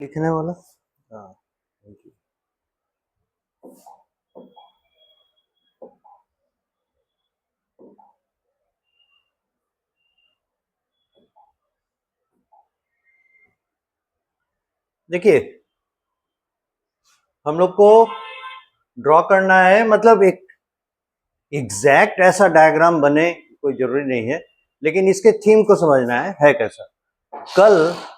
लिखने वाला। हाँ, थैंक यू। देखिए, हम लोग को ड्रॉ करना है, मतलब एक एग्जैक्ट ऐसा डायग्राम बने कोई जरूरी नहीं है, लेकिन इसके थीम को समझना है कैसा। कल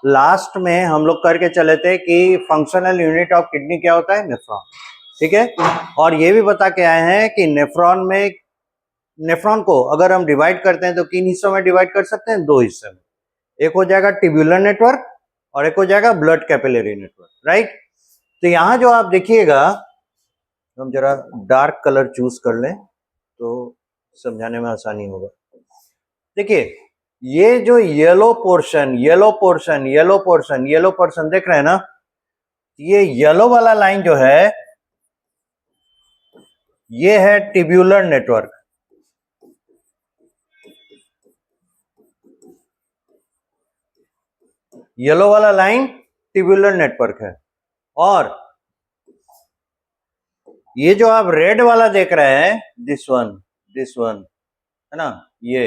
लास्ट में हम लोग करके चले थे कि फंक्शनल यूनिट ऑफ किडनी क्या होता है, नेफ्रॉन। ठीक है, और ये भी बता के आए हैं कि नेफ्रॉन को अगर हम डिवाइड करते हैं तो किन हिस्सों में डिवाइड कर सकते हैं, दो हिस्से में। एक हो जाएगा ट्यूबुलर नेटवर्क और एक हो जाएगा ब्लड कैपिलरी नेटवर्क, राइट। तो यहां जो आप देखिएगा, हम जरा डार्क कलर चूज कर लें तो समझाने में आसानी होगा। देखिए, ये जो येलो पोर्शन देख रहे हैं ना, ये येलो वाला लाइन जो है ये है ट्यूबुलर नेटवर्क। येलो वाला लाइन ट्यूबुलर नेटवर्क है, और ये जो आप रेड वाला देख रहे हैं, दिस वन है ना, ये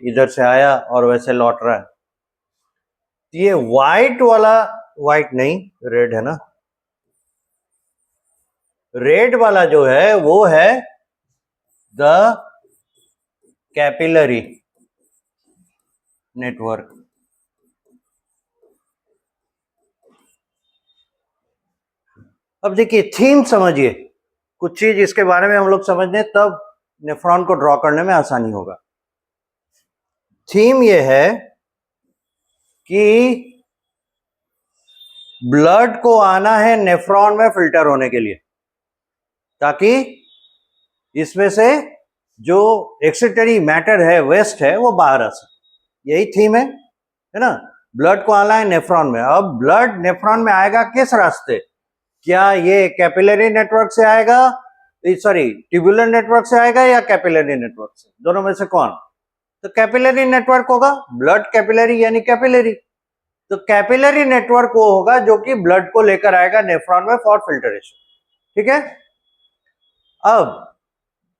इधर से आया और वैसे लौट रहा है। ये व्हाइट वाला, व्हाइट नहीं, रेड है ना, रेड वाला जो है वो है द कैपिलरी नेटवर्क। अब देखिए, थीम समझिए, कुछ चीज इसके बारे में हम लोग समझ लें तब नेफ्रॉन को ड्रॉ करने में आसानी होगा। थीम ये है कि ब्लड को आना है नेफ्रॉन में फिल्टर होने के लिए, ताकि इसमें से जो एक्सिटरी मैटर है, वेस्ट है, वो बाहर आ सके। यही थीम है ना। ब्लड को आना है नेफ्रॉन में। अब ब्लड नेफ्रॉन में आएगा किस रास्ते? क्या ये कैपिलरी नेटवर्क से आएगा, सॉरी ट्यूबुलर नेटवर्क से आएगा, या कैपिलरी नेटवर्क से? दोनों में से कौन? तो कैपिलरी नेटवर्क होगा। ब्लड कैपिलरी यानी कैपिलरी, तो कैपिलरी नेटवर्क वो होगा जो कि ब्लड को लेकर आएगा नेफ्रॉन में फॉर फिल्टरेशन। ठीक है। अब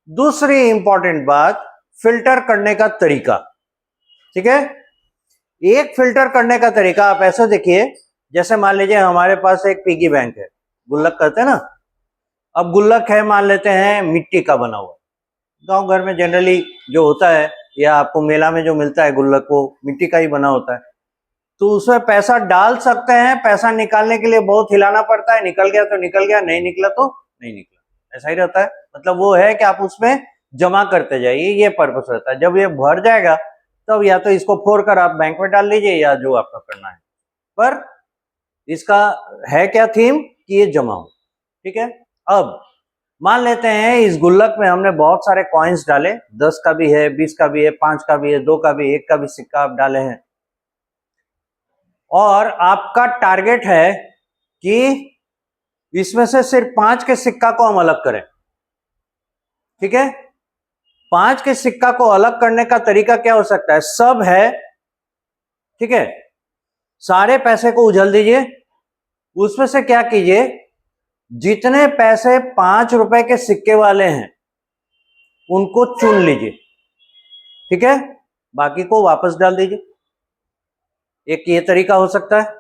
दूसरी इंपॉर्टेंट बात, फिल्टर करने का तरीका। ठीक है, एक फिल्टर करने का तरीका आप ऐसा देखिए, जैसे मान लीजिए हमारे पास एक पिगी बैंक है, गुल्लक कहते हैं ना। अब गुल्लक है, मान लेते हैं मिट्टी का बना हुआ। गांव घर में जनरली जो होता है, या आपको मेला में जो मिलता है गुल्लक, वो मिट्टी का ही बना होता है। तो उसमें पैसा डाल सकते हैं, पैसा निकालने के लिए बहुत हिलाना पड़ता है, निकल गया तो निकल गया, नहीं निकला तो नहीं निकला, ऐसा ही रहता है। मतलब वो है कि आप उसमें जमा करते जाइए, ये पर्पस रहता है। जब ये भर जाएगा तब या तो इसको फोड़कर आप बैंक में डाल लीजिए, या जो आपका करना है। पर इसका है क्या थीम कि ये जमा हो। ठीक है। अब मान लेते हैं इस गुल्लक में हमने बहुत सारे कॉइन्स डाले, 10 का भी है, 20 का भी है, 5 का भी है, 2 का भी, 1 का भी सिक्का आप डाले हैं, और आपका टारगेट है कि इसमें से सिर्फ 5 के सिक्का को हम अलग करें। ठीक है। 5 के सिक्का को अलग करने का तरीका क्या हो सकता है? सब है, ठीक है, सारे पैसे को उछल दीजिए, उसमें से क्या कीजिए, जितने पैसे 5 रुपए के सिक्के वाले हैं उनको चुन लीजिए। ठीक है, बाकी को वापस डाल दीजिए। एक ये तरीका हो सकता है।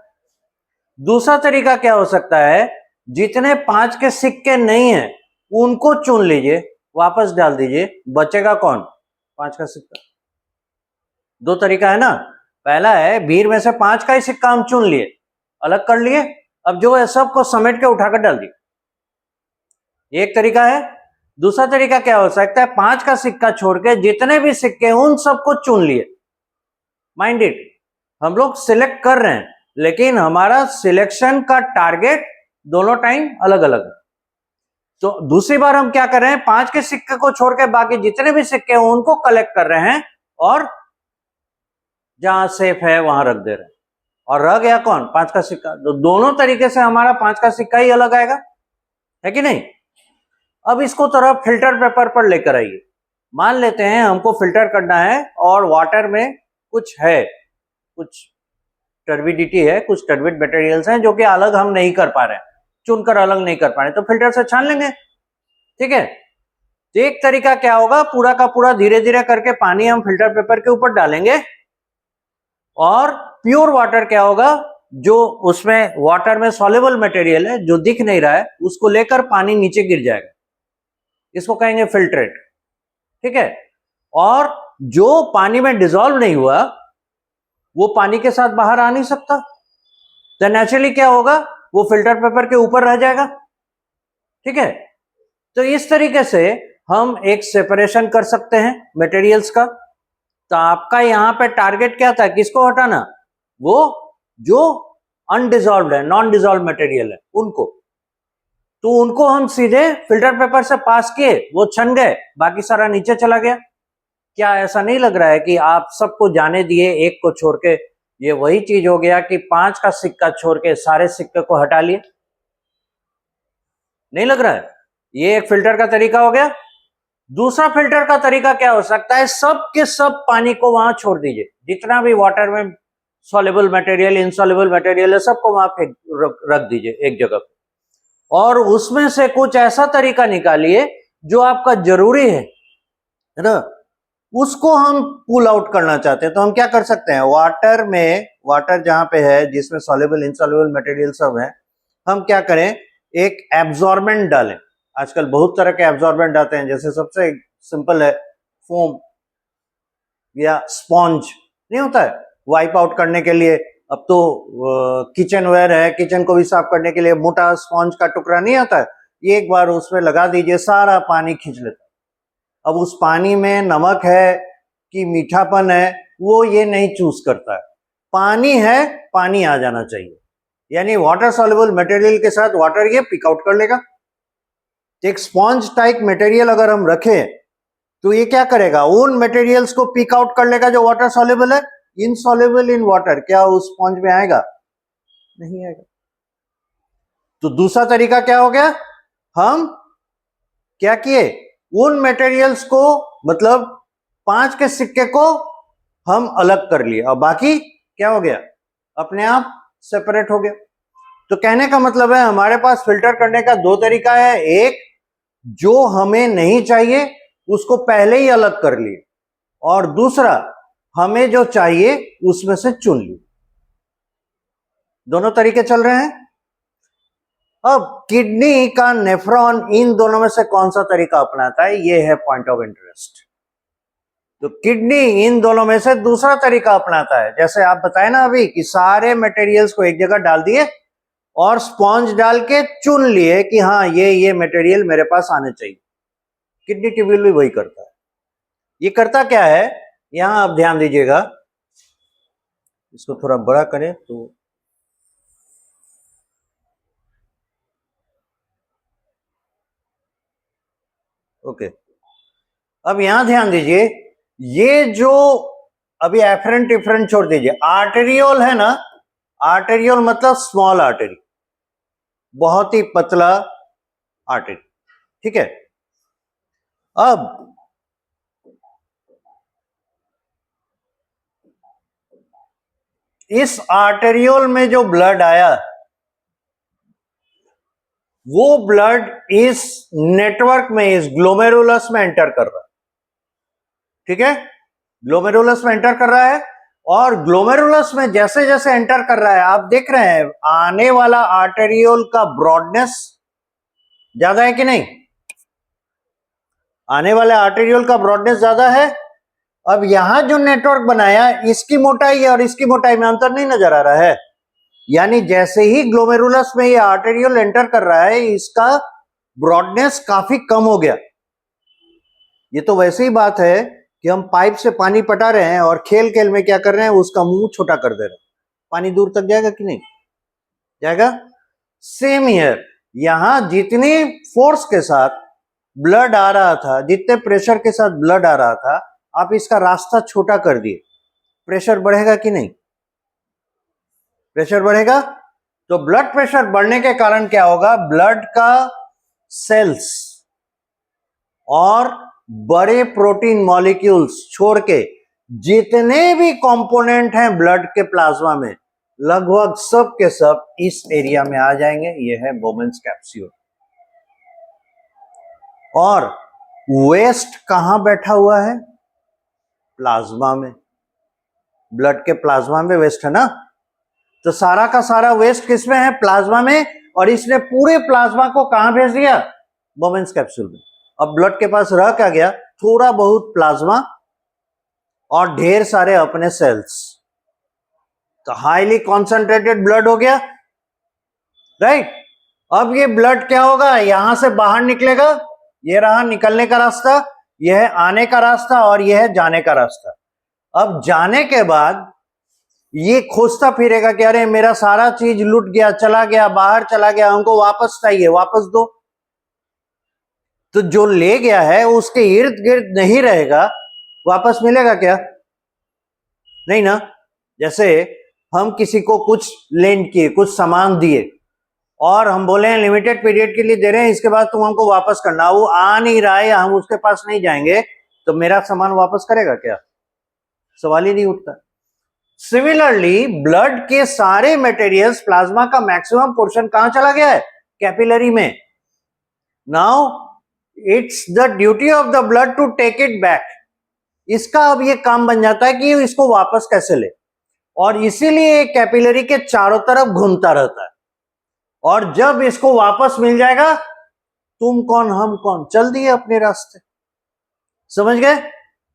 दूसरा तरीका क्या हो सकता है, जितने 5 के सिक्के नहीं है उनको चुन लीजिए, वापस डाल दीजिए, बचेगा कौन? 5 का सिक्का। दो तरीका है ना। पहला है भीड़ में से 5 का ही सिक्का हम चुन लिए, अलग कर लिए, अब जो है सबको समेट के उठाकर डाल दिए, एक तरीका है। दूसरा तरीका क्या हो सकता है, 5 का सिक्का छोड़ के जितने भी सिक्के उन सबको चुन लिए। माइंड इट, हम लोग सिलेक्ट कर रहे हैं, लेकिन हमारा सिलेक्शन का टारगेट दोनों टाइम अलग अलग है। तो दूसरी बार हम क्या कर रहे हैं, 5 के सिक्के को छोड़ के बाकी जितने भी सिक्के हैं उनको कलेक्ट कर रहे हैं, और जहां सेफ है वहां रख दे रहे हैं, और रह गया कौन? 5 का सिक्का। तो दोनों तरीके से हमारा 5 का सिक्का ही अलग आएगा, है कि नहीं। अब इसको तरह फिल्टर पेपर पर लेकर आइए। मान लेते हैं हमको फिल्टर करना है और वाटर में कुछ है, कुछ टर्बिडिटी है, कुछ टर्बिड मटेरियल्स हैं जो कि अलग हम नहीं कर पा रहे हैं, चुनकर अलग नहीं कर पा रहे, तो फिल्टर से छान लेंगे। ठीक है, तो एक तरीका क्या होगा, पूरा का पूरा धीरे धीरे करके पानी हम फिल्टर पेपर के ऊपर डालेंगे और प्योर वाटर क्या होगा, जो उसमें वाटर में सॉल्युबल मटेरियल है जो दिख नहीं रहा है उसको लेकर पानी नीचे गिर जाएगा, इसको कहेंगे फिल्ट्रेट। ठीक है, और जो पानी में डिसॉल्व नहीं हुआ वो पानी के साथ बाहर आ नहीं सकता, तो नेचुरली क्या होगा, वो फिल्टर पेपर के ऊपर रह जाएगा। ठीक है, तो इस तरीके से हम एक सेपरेशन कर सकते हैं मटेरियल्स का। तो आपका यहां पे टारगेट क्या था, किसको हटाना, वो जो अनडिजॉल्व्ड है, नॉन डिजॉल्व मटेरियल है उनको, तो उनको हम सीधे फिल्टर पेपर से पास किए, वो छन गए, बाकी सारा नीचे चला गया। क्या ऐसा नहीं लग रहा है कि आप सबको जाने दिए, एक को छोड़ के, ये वही चीज हो गया कि 5 का सिक्का छोड़ के सारे सिक्के को हटा लिए? नहीं लग रहा है? ये एक फिल्टर का तरीका हो गया। दूसरा फिल्टर का तरीका क्या हो सकता है, सब के सब पानी को वहां छोड़ दीजिए, जितना भी वाटर में सॉल्युबल मटेरियल, इनसॉल्युबल मटेरियल है, सबको वहां फेंक रख दीजिए एक जगह पे, और उसमें से कुछ ऐसा तरीका निकालिए जो आपका जरूरी है ना, उसको हम पुल आउट करना चाहते हैं। तो हम क्या कर सकते हैं, वाटर में, वाटर जहां पे है जिसमें सॉल्युबल इनसॉल्युबल मटेरियल सब है, हम क्या करें, एक एब्जॉर्बेंट डालें। आजकल बहुत तरह के एब्जॉर्बेंट आते हैं, जैसे सबसे सिंपल है फोम या स्पॉन्ज, नहीं होता है वाइप आउट करने के लिए। अब तो किचन वेयर है, किचन को भी साफ करने के लिए मोटा स्पॉन्ज का टुकड़ा नहीं आता है, एक बार उसमें लगा दीजिए, सारा पानी खींच लेता है। अब उस पानी में नमक है कि मीठापन है, वो ये नहीं चूज करता है, पानी है, पानी आ जाना चाहिए, यानी वाटर सॉल्युबल मटेरियल के साथ वाटर ये पिक आउट कर लेगा। एक स्पॉन्ज टाइप मटेरियल अगर हम रखें तो ये क्या करेगा, उन मटेरियल्स को पिक आउट कर लेगा जो वाटर सॉल्युबल है, इनसॉल्युबल इन वाटर, क्या उस स्पॉन्ज में आएगा? नहीं आएगा। तो दूसरा तरीका क्या हो गया, हम क्या किए, उन मटेरियल्स को, मतलब 5 के सिक्के को हम अलग कर लिए, और बाकी क्या हो गया, अपने आप सेपरेट हो गया। तो कहने का मतलब है हमारे पास फिल्टर करने का 2 तरीका है, एक जो हमें नहीं चाहिए उसको पहले ही अलग कर लिए, और दूसरा हमें जो चाहिए उसमें से चुन लिए। दोनों तरीके चल रहे हैं। अब किडनी का नेफ्रॉन इन दोनों में से कौन सा तरीका अपनाता है, ये है पॉइंट ऑफ इंटरेस्ट। तो किडनी इन दोनों में से दूसरा तरीका अपनाता है, जैसे आप बताए ना अभी कि सारे मटेरियल्स को एक जगह डाल दिए और स्पॉन्ज डाल के चुन लिए कि हाँ ये मटेरियल मेरे पास आने चाहिए। किडनी ट्यूब्यूल भी वही करता है। ये करता क्या है, यहां आप ध्यान दीजिएगा, इसको थोड़ा बड़ा करें तो ओके। अब यहां ध्यान दीजिए, ये जो अभी एफरेंट डिफरेंट छोड़ दीजिए, आर्टेरियोल है ना, आर्टेरियोल मतलब स्मॉल आर्टरी, बहुत ही पतला आर्टरी। ठीक है, अब इस आर्टेरियोल में जो ब्लड आया, वो ब्लड इस नेटवर्क में, इस ग्लोमेरुलस में एंटर कर रहा है। ठीक है, ग्लोमेरुलस में एंटर कर रहा है, और ग्लोमेरुलस में जैसे जैसे एंटर कर रहा है, आप देख रहे हैं आने वाला आर्टेरियोल का ब्रॉडनेस ज्यादा है कि नहीं, आने वाले आर्टेरियोल का ब्रॉडनेस ज्यादा है। अब यहां जो नेटवर्क बनाया, इसकी मोटाई और इसकी मोटाई में अंतर नहीं नजर आ रहा है, यानी जैसे ही ग्लोमेरुलस में ये आर्टेरियोल एंटर कर रहा है, इसका ब्रॉडनेस काफी कम हो गया। ये तो वैसे ही बात है कि हम पाइप से पानी पटा रहे हैं और खेल खेल में क्या कर रहे हैं, उसका मुंह छोटा कर दे रहे हैं, पानी दूर तक जाएगा कि नहीं जाएगा? सेम हियर, यहां जितनी फोर्स के साथ ब्लड आ रहा था, जितने प्रेशर के साथ ब्लड आ रहा था, आप इसका रास्ता छोटा कर दिए, प्रेशर बढ़ेगा कि नहीं? प्रेशर बढ़ेगा। तो ब्लड प्रेशर बढ़ने के कारण क्या होगा, ब्लड का सेल्स और बड़े प्रोटीन मॉलिक्यूल्स छोड़ के जितने भी कंपोनेंट हैं ब्लड के प्लाज्मा में, लगभग सब के सब इस एरिया में आ जाएंगे। ये है बोमेन्स कैप्सूल। और वेस्ट कहां बैठा हुआ है? प्लाज्मा में। ब्लड के प्लाज्मा में वेस्ट है ना, तो सारा का सारा वेस्ट किसमें है? प्लाज्मा में। और इसने पूरे प्लाज्मा को कहां भेज दिया? बोमेन्स कैप्सूल में। अब ब्लड के पास रह क्या गया? थोड़ा बहुत प्लाज्मा और ढेर सारे अपने सेल्स। तो हाईली कॉन्सेंट्रेटेड ब्लड हो गया, राइट। अब ये ब्लड क्या होगा? यहां से बाहर निकलेगा, ये रहा निकलने का रास्ता, यह है आने का रास्ता और यह है जाने का रास्ता। अब जाने के बाद ये खोजता फिरेगा कि अरे मेरा सारा चीज लूट गया, चला गया, बाहर चला गया, हमको वापस चाहिए, वापस दो। तो जो ले गया है उसके इर्द गिर्द नहीं रहेगा, वापस मिलेगा क्या? नहीं ना। जैसे हम किसी को कुछ लेंड किए, कुछ सामान दिए और हम बोले हैं लिमिटेड पीरियड के लिए दे रहे हैं, इसके बाद तुम हमको वापस करना। वो आ नहीं रहा है, हम उसके पास नहीं जाएंगे, तो मेरा सामान वापस करेगा क्या? सवाल ही नहीं उठता। सिमिलरली ब्लड के सारे मटेरियल्स, प्लाज्मा का मैक्सिमम पोर्शन कहां चला गया है? कैपिलरी में। Now it's the duty of the blood to take it back. इसका अब ये काम बन जाता है कि इसको वापस कैसे ले, और इसीलिए कैपिलरी के चारों तरफ घूमता रहता है। और जब इसको वापस मिल जाएगा, तुम कौन हम कौन, चल दिए अपने रास्ते। समझ गए?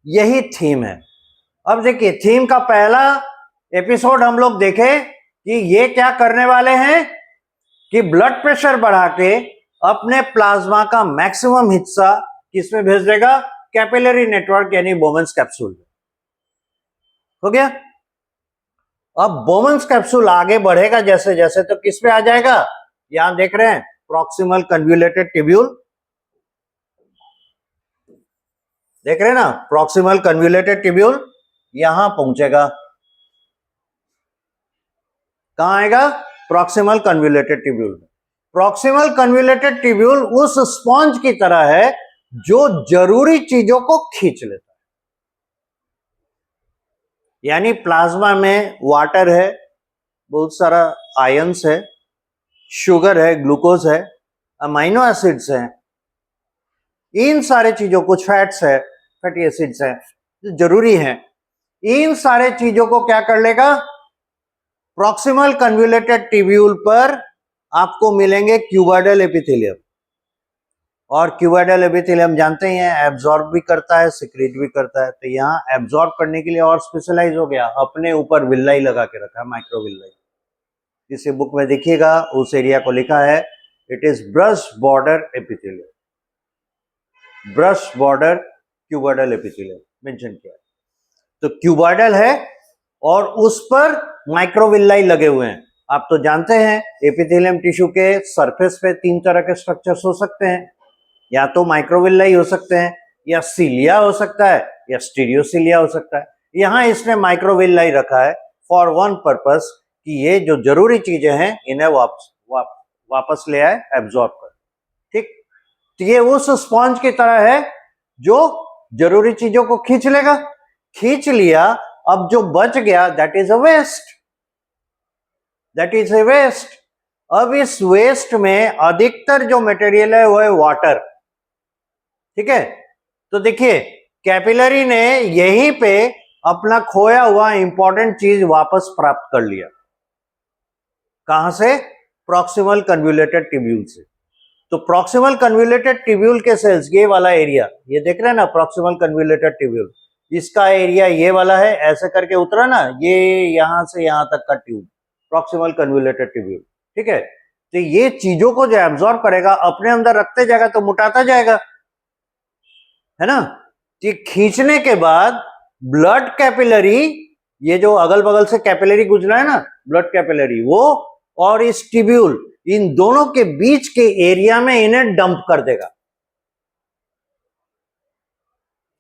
यही थीम है। अब देखिए, थीम का पहला एपिसोड हम लोग देखे कि ये क्या करने वाले हैं कि ब्लड प्रेशर बढ़ा के अपने प्लाज्मा का मैक्सिमम हिस्सा किसमें भेज देगा? कैपिलरी नेटवर्क यानी बोमेन्स कैप्सूल। हो गया। अब बोमेन्स कैप्सूल आगे बढ़ेगा जैसे जैसे, तो किस पे आ जाएगा? यहां देख रहे हैं प्रॉक्सिमल कन्व्यूलेटेड ट्यूब्यूल, देख रहे हैं ना, प्रॉक्सिमल कन्व्यूलेटेड ट्यूब्यूल यहां पहुंचेगा। कहां आएगा? Proximal convoluted tubule. Proximal convoluted tubule उस स्पॉन्ज की तरह है जो जरूरी चीजों को खींच लेता है। यानी प्लाज्मा में वाटर है, बहुत सारा आयंस है, शुगर है, ग्लूकोज है, अमाइनो एसिड्स हैं, इन सारे चीजों, कुछ फैट्स है, फैटी एसिड्स है जो जरूरी है, इन सारे चीजों को क्या कर लेगा? प्रॉक्सिमल कन्व्यूलेटेड ट्यूब्यूल पर आपको मिलेंगे क्यूबॉइडल एपिथेलियम। और क्यूबॉइडल एपिथेलियम जानते ही हैं, एब्जॉर्ब भी करता है, सिक्रीट भी करता है। तो यहाँ एब्जॉर्ब करने के लिए और स्पेशलाइज हो गया, अपने ऊपर विल्लाई लगा के रखा है, माइक्रो विल्लाई। इसी बुक में देखिएगा उस एरिया को लिखा है, it is brush border epithelium, brush border cuboidal epithelium mention किया है। तो क्यूबॉइडल है और उस पर माइक्रोविल्लाई लगे हुए हैं। आप तो जानते हैं एपिथेलियम टिश्यू के सरफेस पे तीन तरह के स्ट्रक्चर्स हो सकते हैं, या तो माइक्रोविल्लाई हो सकते हैं, या सीलिया हो सकता है, या स्टीरियोसीलिया हो सकता है। यहां इसने माइक्रोविल्लाई रखा है फॉर वन पर्पस कि ये जो जरूरी चीजें हैं इन्हें वापस ले आए, एब्जॉर्ब कर। ठीक, तो ये उस स्पॉन्ज की तरह है जो जरूरी चीजों को खींच लेगा। खींच लिया, अब जो बच गया that is a waste, that is a waste. अब इस वेस्ट में अधिकतर जो मटेरियल है वो है वाटर। ठीक है, तो देखिए कैपिलरी ने यहीं पे अपना खोया हुआ इंपॉर्टेंट चीज वापस प्राप्त कर लिया। कहां से? प्रॉक्सिमल कन्व्यूलेटेड ट्यूब्यूल से। तो प्रॉक्सिमल कन्व्यूलेटेड ट्यूब्यूल के सेल्स, ये वाला एरिया, ये देख रहे हैं ना, प्रॉक्सिमल कन्व्यूलेटेड ट्यूब्यूल, इसका एरिया ये वाला है, ऐसे करके उतरा ना, ये यहां से यहां तक का ट्यूब, प्रॉक्सिमल कन्व्यूलेटेड ट्यूब्यूल। ठीक है, तो ये चीजों को जो एब्जॉर्ब करेगा, अपने अंदर रखते जाएगा तो मुटाता जाएगा, है ना। ये खींचने के बाद ब्लड कैपिलरी, ये जो अगल बगल से कैपिलरी गुजरा है ना, ब्लड कैपिलरी, वो और इस ट्यूब्यूल, इन दोनों के बीच के एरिया में इन्हें डंप कर देगा।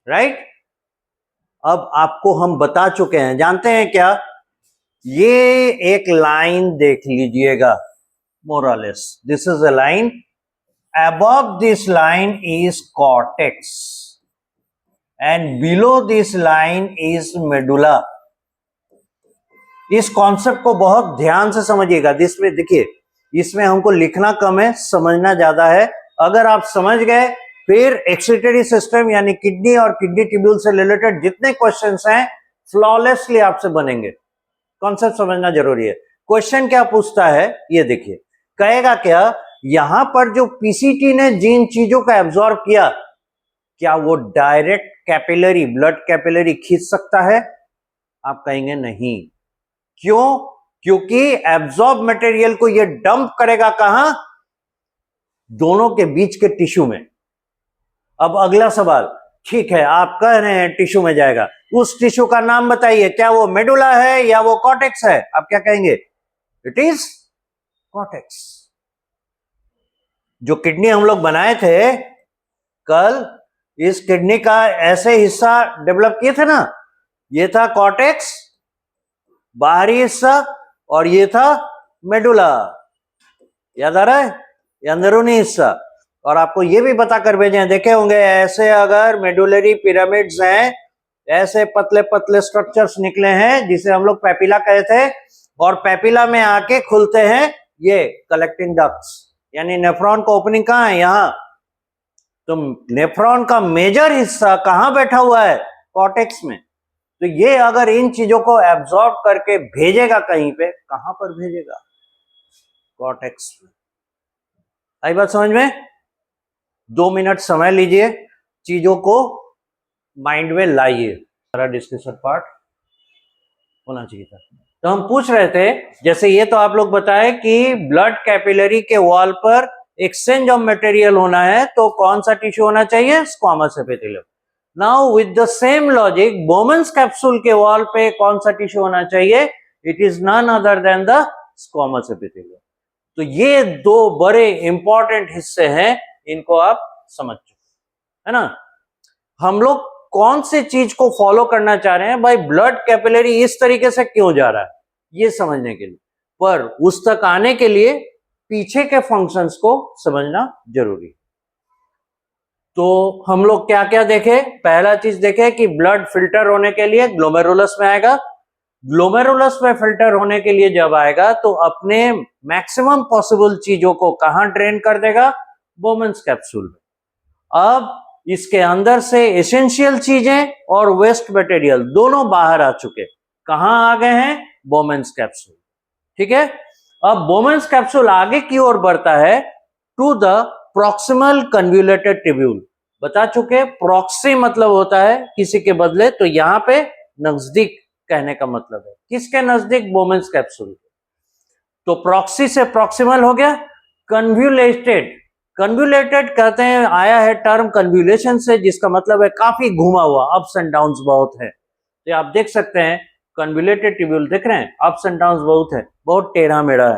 राइट। अब आपको हम बता चुके हैं, जानते हैं क्या? ये एक लाइन देख लीजिएगा, मोरलेस this is a line, above this line is cortex and below this line is medulla. इस कॉन्सेप्ट को बहुत ध्यान से समझिएगा। जिसमें देखिए, इसमें हमको लिखना कम है, समझना ज्यादा है। अगर आप समझ गए, फिर एक्सक्रीटरी सिस्टम यानी किडनी और किडनी ट्यूब्यूल से रिलेटेड जितने क्वेश्चंस हैं फ्लॉलेसली आपसे बनेंगे। कॉन्सेप्ट समझना जरूरी है। क्वेश्चन क्या पूछता है, ये देखिए, कहेगा क्या, यहां पर जो पीसीटी ने जिन चीजों को एब्जॉर्ब किया, क्या वो डायरेक्ट कैपिलरी, ब्लड कैपिलरी खींच सकता है? आप कहेंगे नहीं। क्यों? क्योंकि एब्जॉर्ब मटेरियल को ये डंप करेगा कहां? दोनों के बीच के टिश्यू में। अब अगला सवाल, ठीक है, आप कह रहे हैं टिश्यू में जाएगा, उस टिश्यू का नाम बताइए, क्या वो मेडुला है या वो कॉर्टेक्स है? आप क्या कहेंगे? It is cortex. जो किडनी हम लोग बनाए थे कल, इस किडनी का ऐसे हिस्सा डेवलप किए थे ना, ये था कॉर्टेक्स बाहरी हिस्सा, और ये था मेडुला। याद आ रहा है? ये अंदरूनी हिस्सा। और आपको ये भी बता कर भेजे हैं, देखे होंगे, ऐसे अगर मेडुलरी पिरामिड्स हैं, ऐसे पतले पतले स्ट्रक्चर्स निकले हैं जिसे हम लोग पेपिला कहे थे, और पेपिला में आके खुलते हैं ये कलेक्टिंग डक्ट्स, यानी नेफ्रॉन का ओपनिंग कहां है? यहां। तो नेफ्रॉन का मेजर हिस्सा कहां बैठा हुआ है? कॉर्टेक्स में। तो ये अगर इन चीजों को एब्जॉर्ब करके भेजेगा कहीं पे, कहां पर भेजेगा? कॉर्टेक्स में। आई बात समझ में? 2 मिनट समय लीजिए, चीजों को माइंड में लाइए। सारा डिस्कशन पार्ट होना चाहिए था। तो हम पूछ रहे थे, जैसे ये तो आप लोग बताए कि ब्लड कैपिलरी के वॉल पर एक्सचेंज ऑफ मटेरियल होना है, तो कौन सा टिश्यू होना चाहिए? Squamous epithelium. Now with the same logic, Bowman's capsule के वॉल पे कौन सा टिश्यू होना चाहिए? It is none other than the squamous epithelium. तो ये दो बड़े इंपॉर्टेंट हिस्से हैं, इनको आप समझ चुके है ना। हम लोग कौन सी चीज को फॉलो करना चाह रहे हैं? भाई, ब्लड कैपिलरी इस तरीके से क्यों जा रहा है, ये समझने के लिए। पर उस तक आने के लिए पीछे के फंक्शंस को समझना जरूरी। तो हम लोग क्या क्या देखे? पहला चीज देखे कि ब्लड फिल्टर होने के लिए ग्लोमेरुलस में आएगा। ग्लोमेरुलस में फिल्टर होने के लिए जब आएगा तो अपने मैक्सिमम पॉसिबल चीजों को कहां ड्रेन कर देगा? बोमन्स कैप्सूल में। अब इसके अंदर से एसेंशियल चीजें और वेस्ट मटेरियल दोनों बाहर आ चुके। कहां आ गए हैं? Bowman's capsule. ठीक है। अब बोमन्स कैप्सूल आगे की ओर बढ़ता है to the proximal convoluted tubule. बता चुके, प्रॉक्सी मतलब होता है किसी के बदले, तो यहां पे नजदीक कहने का मतलब है। किसके नजदीक? Bowman's capsule. तो प्रॉक्सी से प्रॉक्सिमल हो गया। कन्व्यूलेटेड, कन्व्यूलेटेड कहते हैं, आया है टर्म कन्व्यूलेशन से, जिसका मतलब है काफी घुमा हुआ, अप्स एंड डाउन्स बहुत है। तो आप देख सकते हैं कन्व्यूलेटेड ट्यूब्यूल, देख रहे हैं, अप्स एंड डाउन्स बहुत है, बहुत टेढ़ा मेढ़ा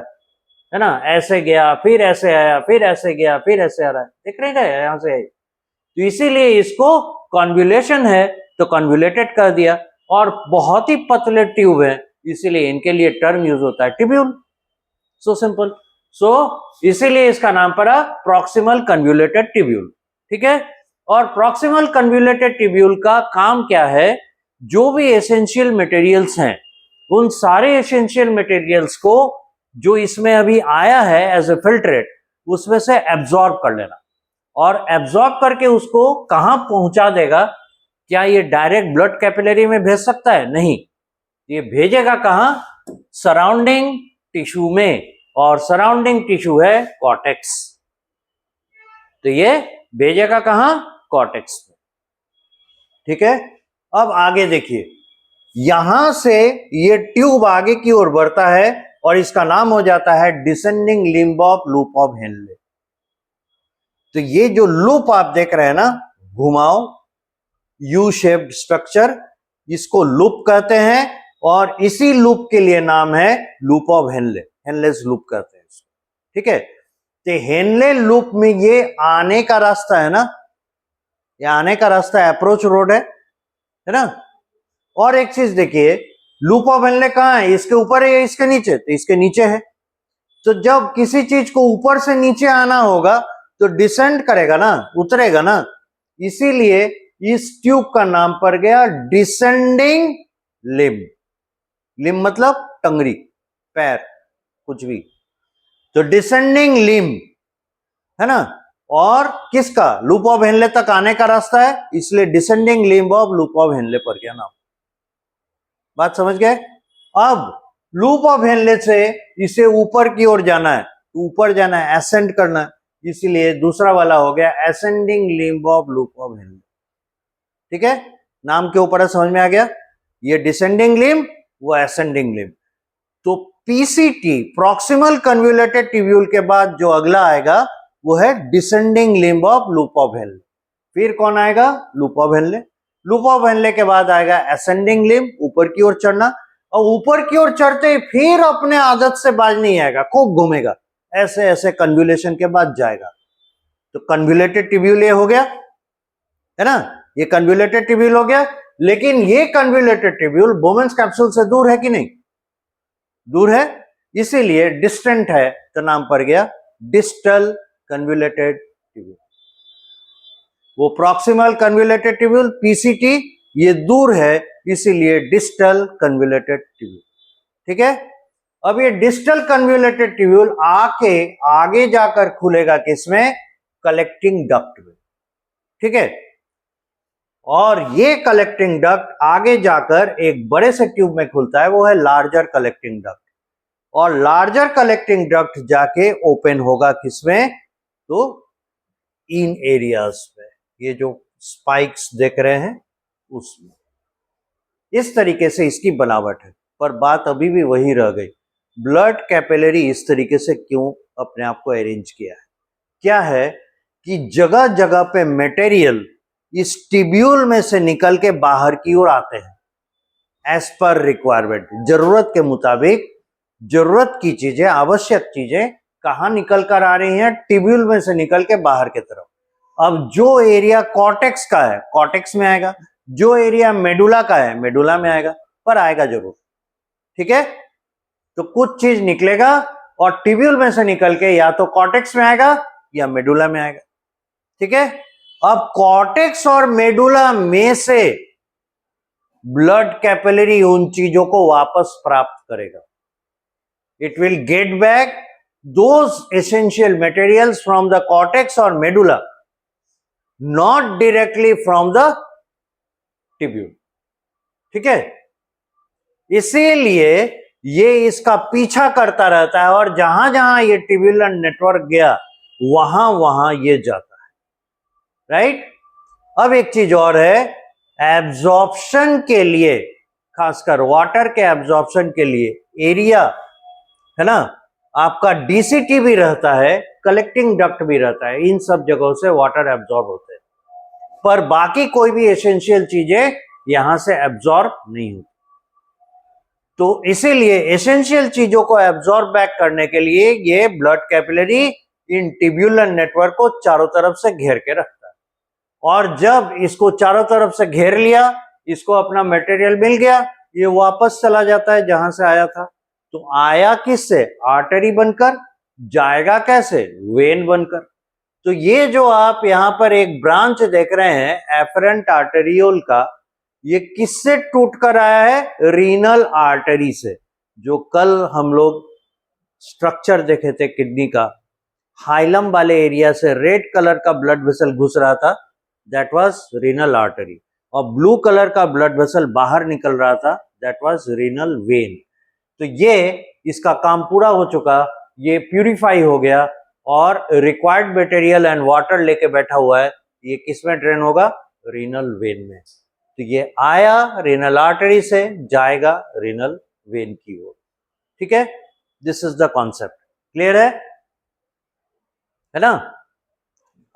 है ना। ऐसे गया, फिर ऐसे आया, फिर ऐसे गया, फिर ऐसे आ रहा है, देख रहे हैं, यहां से। तो इसीलिए इसको कन्व्यूलेशन है तो कन्व्यूलेटेड कर दिया। और बहुत ही पतले ट्यूब है, इसीलिए इनके लिए टर्म यूज होता है ट्यूब्यूल। So simple. सो इसीलिए इसका नाम पड़ा प्रॉक्सिमल कन्व्यूलेटेड ट्यूब्यूल। ठीक है। और प्रॉक्सिमल कन्व्यूलेटेड ट्यूब्यूल का काम क्या है? जो भी एसेंशियल मटेरियल्स हैं, उन सारे एसेंशियल मटेरियल्स को जो इसमें अभी आया है एज ए फिल्ट्रेट, उसमें से एब्जॉर्ब कर लेना, और एब्जॉर्ब करके उसको कहां पहुंचा देगा? क्या ये डायरेक्ट ब्लड कैपिलरी में भेज सकता है? नहीं, ये भेजेगा कहां? सराउंडिंग टिश्यू में, और सराउंडिंग टिश्यू है कॉर्टेक्स। तो ये भेजेगा कहां? कॉर्टेक्स में। ठीक है। अब आगे देखिए, यहां से ये ट्यूब आगे की ओर बढ़ता है और इसका नाम हो जाता है descending limb of loop of Henley. तो ये जो लूप आप देख रहे हैं ना, घुमाओ, यू शेप्ड स्ट्रक्चर, इसको लूप कहते हैं, और इसी लूप के लिए नाम है loop of Henley, Henle's loop कहते हैं इसको। ठीक है। तो हेनले लूप में ये आने का रास्ता है ना, ये आने का रास्ता अप्रोच रोड है ना। और एक चीज देखिए, लूप ऑफ हेनले कहां है? इसके ऊपर है या इसके नीचे? तो इसके नीचे है। तो जब किसी चीज को ऊपर से नीचे आना होगा तो डिसेंड करेगा ना, उतरेगा ना। इसीलिए इस ट्यूब का नाम पड़ गया डिसेंडिंग लिम्ब। लिम्ब मतलब टंगरी, पैर, कुछ भी, तो डिसेंडिंग लिम्ब है ना, और किसका, लूप ऑफ हेनले तक आने का रास्ता है, इसलिए descending limb of loop of Henley पर गया नाम। बात समझ गए? अब लूप ऑफ हेनले से इसे ऊपर की ओर जाना है, ऊपर जाना है, एसेंड करना है, इसीलिए दूसरा वाला हो गया ascending limb of loop of Henley. ठीक है, नाम के ऊपर समझ में आ गया, ये डिसेंडिंग लिम्ब, वो एसेंडिंग लिम्ब। तो पीसीटी, प्रॉक्सिमल कन्वोल्यूटेड ट्यूब्यूल के बाद जो अगला आएगा वो है descending limb of loop of Henley. फिर कौन आएगा, loop of Henley. Loop of Henley के बाद आएगा एसेंडिंग लिम्ब, ऊपर की ओर चढ़ना, और ऊपर की ओर चढ़ते ही फिर अपने आदत से बाज नहीं आएगा, खूब घूमेगा, ऐसे ऐसे कन्वोल्यूशन के बाद जाएगा। तो कन्वोल्यूटेड ट्यूब्यूल ये हो गया है ना, ये कन्वोल्यूटेड ट्यूब्यूल हो गया। लेकिन ये कन्वोल्यूटेड ट्यूब्यूल बोमेन्स कैप्सूल से दूर है कि नहीं, दूर है, इसीलिए डिस्टेंट है, तो नाम पड़ गया डिस्टल कन्वोल्यूटेड ट्यूब्यूल। वो प्रॉक्सिमल कन्वोल्यूटेड ट्यूब्यूल पीसीटी ये दूर है, इसीलिए डिस्टल कन्वोल्यूटेड ट्यूब्यूल। ठीक है, अब ये डिस्टल कन्वोल्यूटेड ट्यूब्यूल आके आगे जाकर खुलेगा किसमें, कलेक्टिंग डक्ट में। ठीक है, और ये कलेक्टिंग डक्ट आगे जाकर एक बड़े से ट्यूब में खुलता है, वो है लार्जर कलेक्टिंग डक्ट, और लार्जर कलेक्टिंग डक्ट जाके ओपन होगा किसमें, तो इन एरियाज में, ये जो स्पाइक्स देख रहे हैं उसमें। इस तरीके से इसकी बनावट है, पर बात अभी भी वही रह गई, ब्लड कैपिलरी इस तरीके से क्यों अपने आप को अरेंज किया है, क्या है कि जगह जगह पे मटेरियल इस ट्यूब्यूल में से निकल के बाहर की ओर आते हैं एज पर रिक्वायरमेंट, जरूरत के मुताबिक, जरूरत की चीजें, आवश्यक चीजें कहां निकल कर आ रही हैं, ट्यूब्यूल में से निकल के बाहर की तरफ। अब जो एरिया कॉर्टेक्स का है कॉर्टेक्स में आएगा, जो एरिया मेडुला का है मेडुला में आएगा, पर आएगा जरूर। ठीक है, तो कुछ चीज निकलेगा और ट्यूब्यूल में से निकल के या तो कॉर्टेक्स में आएगा या मेडुला में आएगा। ठीक है, अब कॉर्टेक्स और मेडुला में से ब्लड कैपिलरी उन चीजों को वापस प्राप्त करेगा, it will get back those essential materials from the cortex और medulla, not directly from the tubule. ठीक है, इसीलिए ये इसका पीछा करता रहता है, और जहां जहां ये ट्यूब्यूलर नेटवर्क गया वहां वहां ये जाता है, राइट। अब एक चीज और है, एब्जॉर्प्शन के लिए, खासकर वाटर के एब्जॉर्प्शन के लिए एरिया है ना, आपका डीसीटी भी रहता है, कलेक्टिंग डक्ट भी रहता है, इन सब जगहों से वाटर एब्जॉर्ब होते हैं, पर बाकी कोई भी एसेंशियल चीजें यहां से एब्जॉर्ब नहीं होती। तो इसीलिए एसेंशियल चीजों को एब्जॉर्ब बैक करने के लिए ये ब्लड कैपिलरी इन ट्यूब्यूलर नेटवर्क को चारों तरफ से घेर के रखता है, और जब इसको चारों तरफ से घेर लिया, इसको अपना मटेरियल मिल गया, ये वापस चला जाता है जहां से आया था। तो आया किससे, आर्टरी बनकर, जाएगा कैसे, वेन बनकर। तो ये जो आप यहां पर एक ब्रांच देख रहे हैं एफरेंट आर्टेरियोल का, ये किससे टूट कर आया है, रीनल आर्टरी से। जो कल हम लोग स्ट्रक्चर देखे थे किडनी का, हाइलम वाले एरिया से रेड कलर का ब्लड वेसल घुस रहा था, दैट वाज रीनल आर्टरी, और ब्लू कलर का ब्लड वेसल बाहर निकल रहा था, दैट वाज रीनल वेन। तो ये इसका काम पूरा हो चुका, ये प्यूरिफाई हो गया, और रिक्वायर्ड मटेरियल एंड वाटर लेके बैठा हुआ है, ये किस में ड्रेन होगा, रीनल वेन में। तो ये आया रीनल आर्टरी से, जाएगा रीनल वेन की ओर। ठीक है, this is the concept, clear है ना।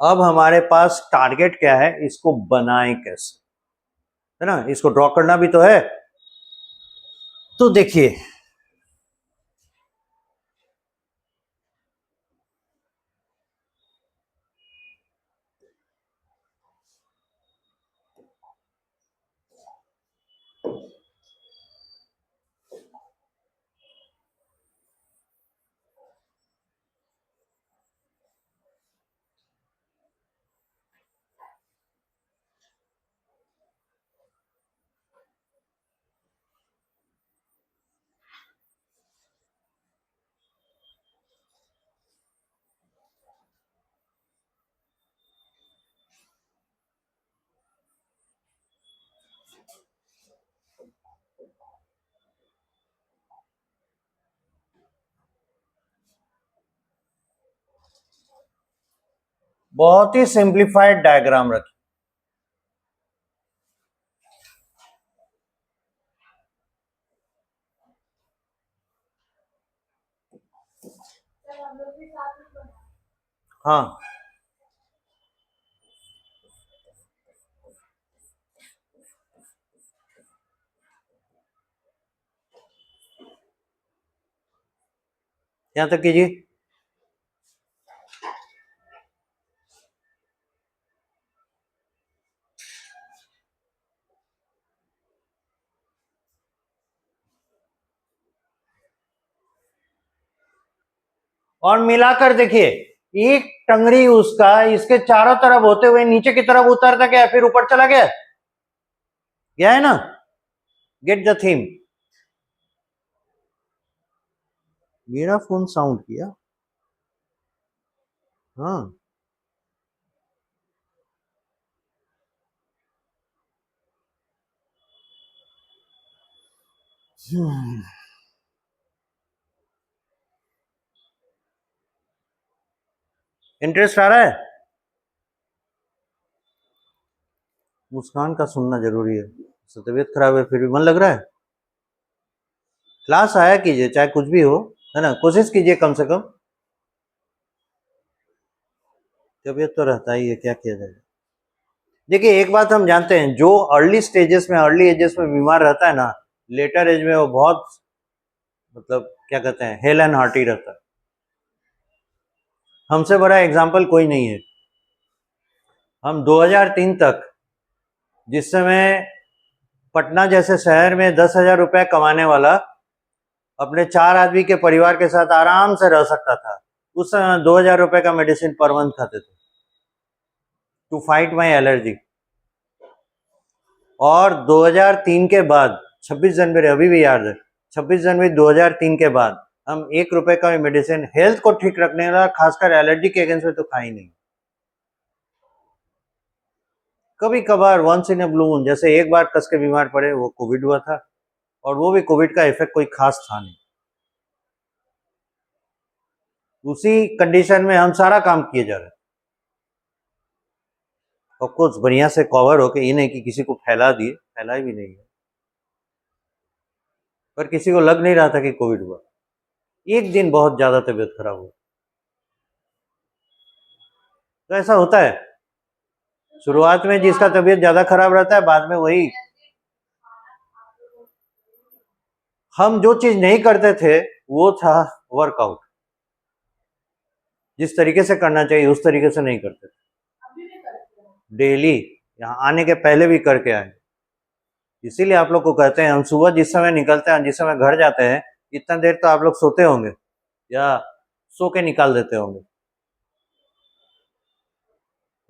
अब हमारे पास टारगेट क्या है, इसको बनाएं कैसे, है ना, इसको ड्रॉ करना भी तो है। तो देखिए, बहुत ही सिंप्लीफाइड डायग्राम रखिए। हाँ, यहां तक कीजिए। और मिलाकर देखिए, एक टंगड़ी उसका इसके चारों तरफ होते हुए नीचे की तरफ उतरता गया, फिर ऊपर चला गया, गया है ना। Get the theme. मेरा फोन साउंड किया। हाँ, इंटरेस्ट आ रहा है। मुस्कान का सुनना जरूरी है। तबीयत खराब है फिर भी मन लग रहा है। क्लास आया कीजिए, चाहे कुछ भी हो, है ना, कोशिश कीजिए कम से कम। तबीयत तो रहता ही है, क्या किया जाए। देखिए, एक बात हम जानते हैं, जो अर्ली स्टेजेस में, अर्ली एजेस में बीमार रहता है ना, लेटर एज में वो बहुत, मतलब क्या कहते हैं, हेल एंड हार्टी रहता है। हमसे बड़ा एग्जाम्पल कोई नहीं है। हम 2003 तक, जिस समय पटना जैसे शहर में 10,000 रुपए कमाने वाला अपने 4 आदमी के परिवार के साथ आराम से रह सकता था, उस समय 2,000 रुपए का मेडिसिन पर मंथ खाते थे टू फाइट माई एलर्जी। और 2003 के बाद 26 जनवरी, अभी भी याद है, 26 जनवरी 2003 के बाद हम 1 रुपए का मेडिसिन हेल्थ को ठीक रखने वाला, खासकर एलर्जी के अगेंस्ट में, तो खा ही नहीं। कभी कभार once in a blue moon, जैसे एक बार कस के बीमार पड़े, वो कोविड हुआ था, और वो भी कोविड का इफेक्ट कोई खास था नहीं। उसी कंडीशन में हम सारा काम किए जा रहे हैं। ऑफकोर्स बढ़िया से कवर होके, ये नहीं कि किसी को फैला दिए, फैला भी नहीं है, पर किसी को लग नहीं रहा था कि कोविड हुआ। एक दिन बहुत ज्यादा तबीयत खराब हुआ। तो ऐसा होता है, शुरुआत में जिसका तबीयत ज्यादा खराब रहता है, बाद में वही। हम जो चीज नहीं करते थे वो था वर्कआउट। जिस तरीके से करना चाहिए उस तरीके से नहीं करते थे। डेली यहाँ आने के पहले भी करके आए। इसीलिए आप लोग को कहते हैं, हम सुबह जिस समय निकलते हैं, जिस समय घर जाते हैं, इतना देर तो आप लोग सोते होंगे या सो के निकाल देते होंगे,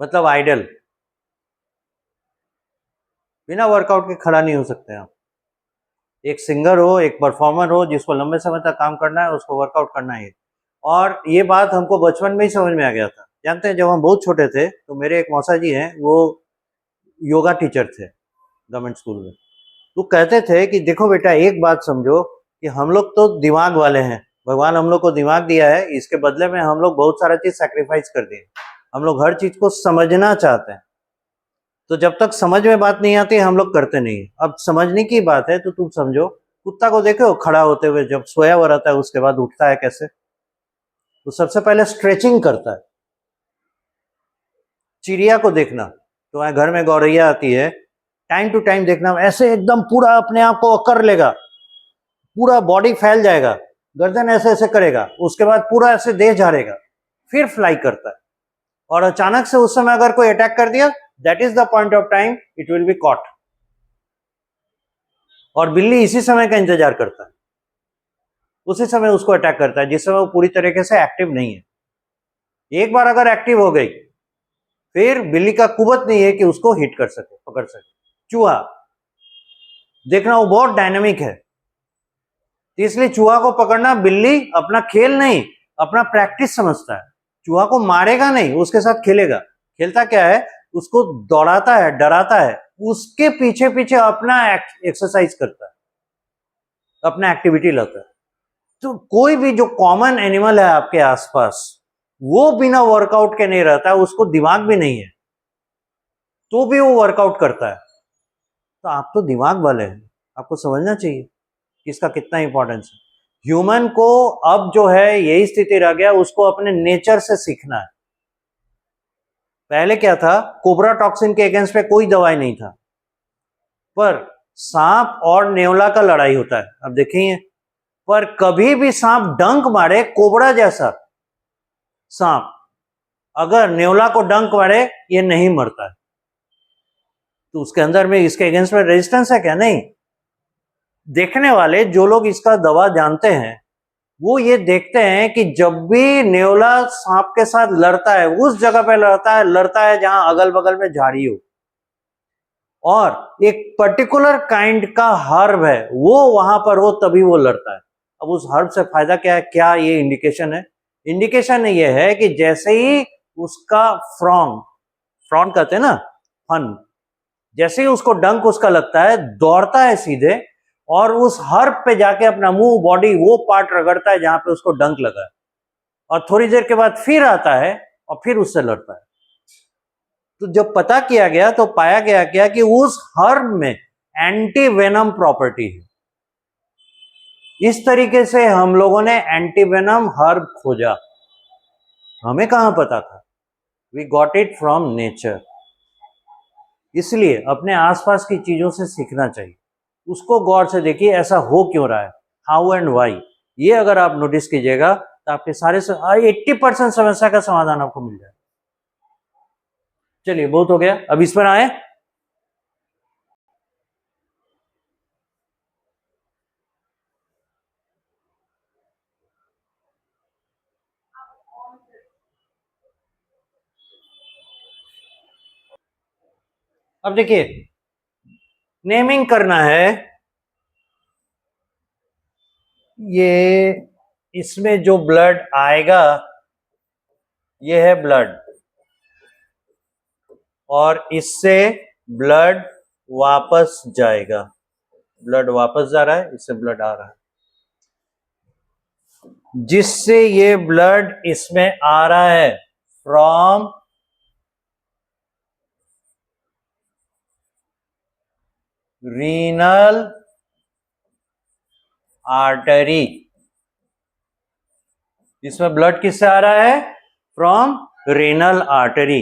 मतलब आइडल। बिना वर्कआउट के खड़ा नहीं हो सकते आप। एक सिंगर हो, एक परफॉर्मर हो, जिसको लंबे समय तक काम करना है, उसको वर्कआउट करना है। और ये बात हमको बचपन में ही समझ में आ गया था। जानते हैं, जब हम बहुत छोटे थे तो मेरे एक मौसा जी हैं, वो योगा टीचर थे गवर्नमेंट स्कूल में। तो कहते थे कि देखो बेटा, एक बात समझो कि हम लोग तो दिमाग वाले हैं, भगवान हम लोग को दिमाग दिया है, इसके बदले में हम लोग बहुत सारा चीज सैक्रिफाइस कर दिए। हम लोग हर चीज को समझना चाहते हैं, तो जब तक समझ में बात नहीं आती हम लोग करते नहीं है। अब समझने की बात है तो तुम समझो, कुत्ता को देखो खड़ा होते हुए, जब सोया हुआ रहता है उसके बाद उठता है कैसे, तो सबसे पहले स्ट्रेचिंग करता है। चिड़िया को देखना, तो घर में गौरैया आती है, टाइम टू टाइम देखना, ऐसे एकदम पूरा अपने आप को कर लेगा, पूरा बॉडी फैल जाएगा, गर्दन ऐसे ऐसे करेगा, उसके बाद पूरा ऐसे देह झाड़ेगा, फिर फ्लाई करता है। और अचानक से उस समय अगर कोई अटैक कर दिया, that is the point of time it will be caught. और बिल्ली इसी समय का इंतजार करता है, उसी समय उसको अटैक करता है जिस समय वो पूरी तरीके से एक्टिव नहीं है। एक बार अगर एक्टिव हो गई, फिर बिल्ली का कुवत नहीं है कि उसको हिट कर सके, पकड़ सके। चूहा देखना, वो बहुत डायनेमिक है, इसलिए चूहा को पकड़ना बिल्ली अपना खेल नहीं, अपना प्रैक्टिस समझता है। चूहा को मारेगा नहीं, उसके साथ खेलेगा। खेलता क्या है, उसको दौड़ाता है, डराता है, उसके पीछे पीछे अपना एक्सरसाइज करता है, अपना एक्टिविटी लाता है। तो कोई भी जो कॉमन एनिमल है आपके आसपास, वो बिना वर्कआउट के नहीं रहता है, उसको दिमाग भी नहीं है, तो भी वो वर्कआउट करता है। तो आप तो दिमाग वाले हैं, आपको समझना चाहिए कि इसका कितना इंपॉर्टेंस है। ह्यूमन को अब जो है यही स्थिति रह गया, उसको अपने नेचर से सीखना है। पहले क्या था, कोबरा टॉक्सिन के अगेंस्ट पे कोई दवाई नहीं था, पर सांप और नेवला का लड़ाई होता है, अब देखिए, पर कभी भी सांप डंक मारे, कोबरा जैसा सांप अगर नेवला को डंक मारे, ये नहीं मरता है। तो उसके अंदर में इसके अगेंस्ट में रेजिस्टेंस है क्या? नहीं। देखने वाले जो लोग इसका दवा जानते हैं, वो ये देखते हैं कि जब भी नेवला सांप के साथ लड़ता है, उस जगह पे लड़ता है जहां अगल बगल में झाड़ी हो, और एक पर्टिकुलर काइंड का हर्ब है वो वहां पर हो, तभी वो लड़ता है। अब उस हर्ब से फायदा क्या है? क्या ये इंडिकेशन है? इंडिकेशन ये है कि जैसे ही उसका फ्रॉन कहते हैं ना, फन, जैसे ही उसको डंक उसका लगता है, दौड़ता है सीधे और उस हर्ब पे जाके अपना मुंह, बॉडी, वो पार्ट रगड़ता है जहां पे उसको डंक लगा है, और थोड़ी देर के बाद फिर आता है और फिर उससे लड़ता है। तो जब पता किया गया तो पाया गया क्या कि उस हर्ब में एंटी वेनम प्रॉपर्टी है। इस तरीके से हम लोगों ने एंटी वेनम हर्ब खोजा। हमें कहां पता था? We got it from nature. इसलिए अपने आसपास की चीजों से सीखना चाहिए, उसको गौर से देखिए ऐसा हो क्यों रहा है, हाउ एंड वाई। ये अगर आप नोटिस कीजिएगा तो आपके सारे 80% समस्या का समाधान आपको मिल जाएगा। चलिए, बहुत हो गया, अब इस पर आए। अब देखिए, नेमिंग करना है। ये इसमें जो ब्लड आएगा, ये है ब्लड, और इससे ब्लड वापस जाएगा। ब्लड वापस जा रहा है, इससे ब्लड आ रहा है, जिससे ये ब्लड इसमें आ रहा है फ्रॉम रीनल आर्टरी। इसमें ब्लड किससे आ रहा है? फ्रॉम रीनल आर्टरी,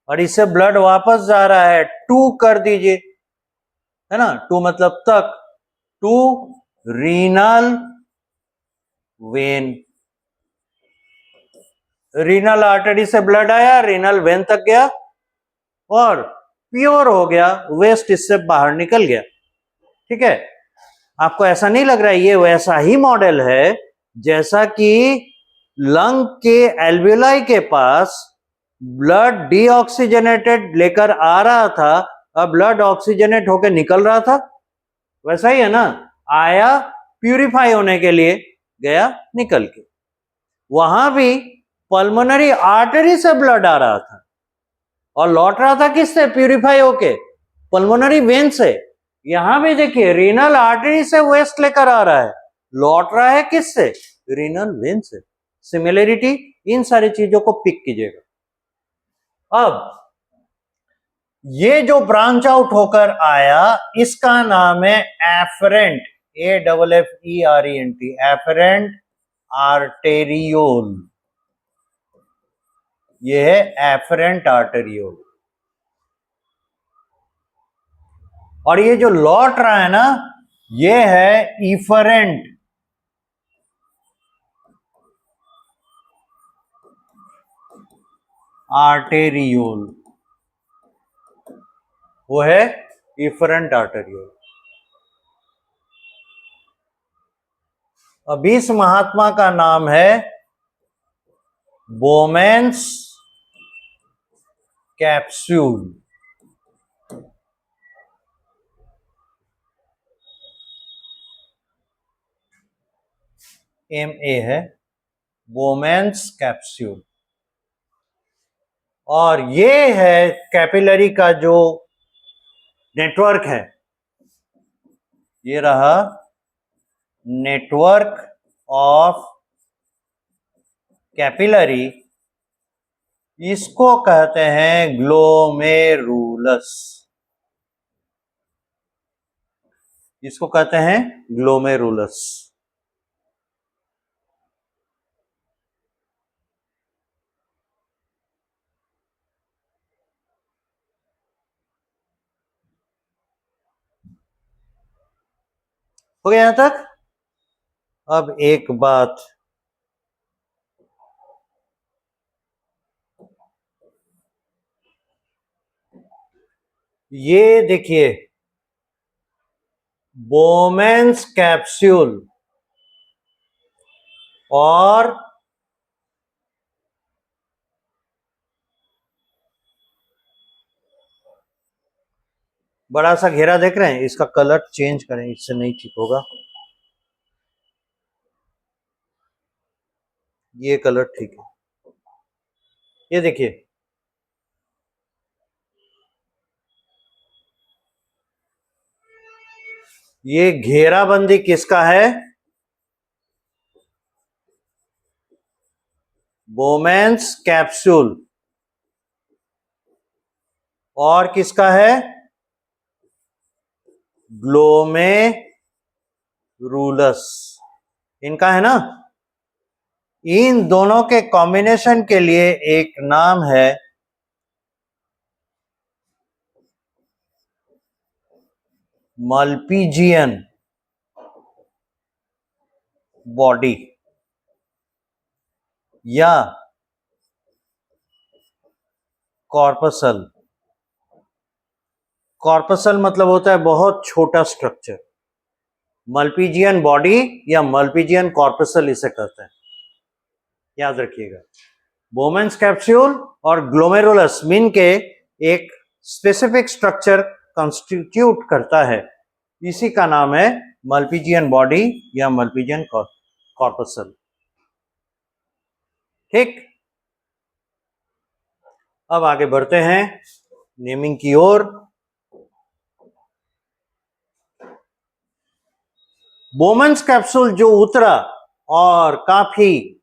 और इससे ब्लड वापस जा रहा है, टू कर दीजिए, है ना, टू मतलब तक, to renal vein. Renal artery से ब्लड आया, रीनल वेन तक गया और प्योर हो गया, वेस्ट इससे बाहर निकल गया। ठीक है, आपको ऐसा नहीं लग रहा है? ये वैसा ही मॉडल है जैसा कि लंग के एल्वियोलाई के पास ब्लड डीऑक्सीजनेटेड लेकर आ रहा था, अब ब्लड ऑक्सीजनेट होकर निकल रहा था, वैसा ही है ना। आया प्यूरिफाई होने के लिए, गया निकल के। वहां भी पल्मोनरी आर्टरी से ब्लड आ रहा था और लौट रहा था किससे? प्यूरिफाई होके, पल्मोनरी वेन से। यहां भी देखिए, रीनल आर्टरी से वेस्ट लेकर आ रहा है, लौट रहा है किससे? रीनल वेन से। सिमिलरिटी, इन सारी चीजों को पिक कीजिएगा। अब ये जो ब्रांच आउट होकर आया, इसका नाम है एफरेंट, AFFERENT, एफरेंट आर्टेरियोल। ये है एफरेंट आर्टेरियोल। और ये जो लौट रहा है ना, ये है इफरेंट आर्टेरियोल। वो है इफरेंट आर्टेरियोल। अब इस महात्मा का नाम है बोमेंस कैप्सूल। MA है, बोमेंस कैप्सूल। और ये है कैपिलरी का जो नेटवर्क है, ये रहा नेटवर्क ऑफ कैपिलरी इसको कहते हैं ग्लोमेरुलस। इसको कहते हैं ग्लोमेरुलस। हो गया यहां तक? अब एक बात, ये देखिए, बोमेन्स कैप्सूल और बड़ा सा घेरा देख रहे हैं, इसका कलर चेंज करें, इससे नहीं ठीक होगा। ये कलर ठीक है। ये देखिए, ये घेराबंदी किसका है? Bowman's capsule. और किसका है? ग्लोमेरुलस। इनका है ना। इन दोनों के कॉम्बिनेशन के लिए एक नाम है मल्पीजियन बॉडी या कॉर्पसल। कॉर्पसल मतलब होता है बहुत छोटा स्ट्रक्चर। मल्पीजियन बॉडी या मल्पीजियन कॉर्पसल इसे कहते हैं, याद रखिएगा। बोमेन्स कैप्सूल और ग्लोमेरुलस मिल के एक स्पेसिफिक स्ट्रक्चर कंस्टिट्यूट करता है, इसी का नाम है मल्पीजियन बॉडी या मल्पीजियन कॉर्पसल। ठीक, अब आगे बढ़ते हैं नेमिंग की ओर। बोमेन्स कैप्सूल जो उतरा और काफी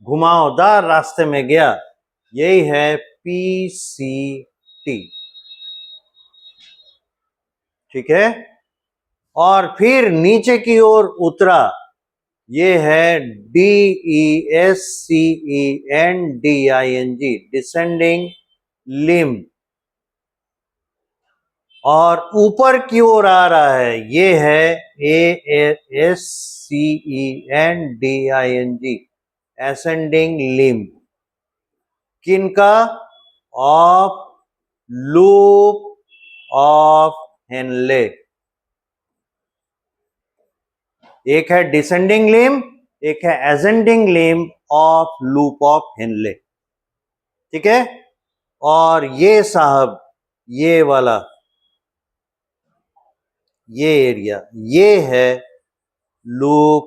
घुमावदार रास्ते में गया, यही है पीसीटी। ठीक है, और फिर नीचे की ओर उतरा, ये है DESCENDING, डिसेंडिंग लिम्ब। और ऊपर की ओर आ रहा है, ये है ASCENDING, एसेंडिंग लिम्ब। किनका? Of loop of Henley. एक है डिसेंडिंग लिम्ब, एक है ascending limb of loop of Henley. ठीक है, और ये साहब, ये वाला, ये एरिया, ये है लूप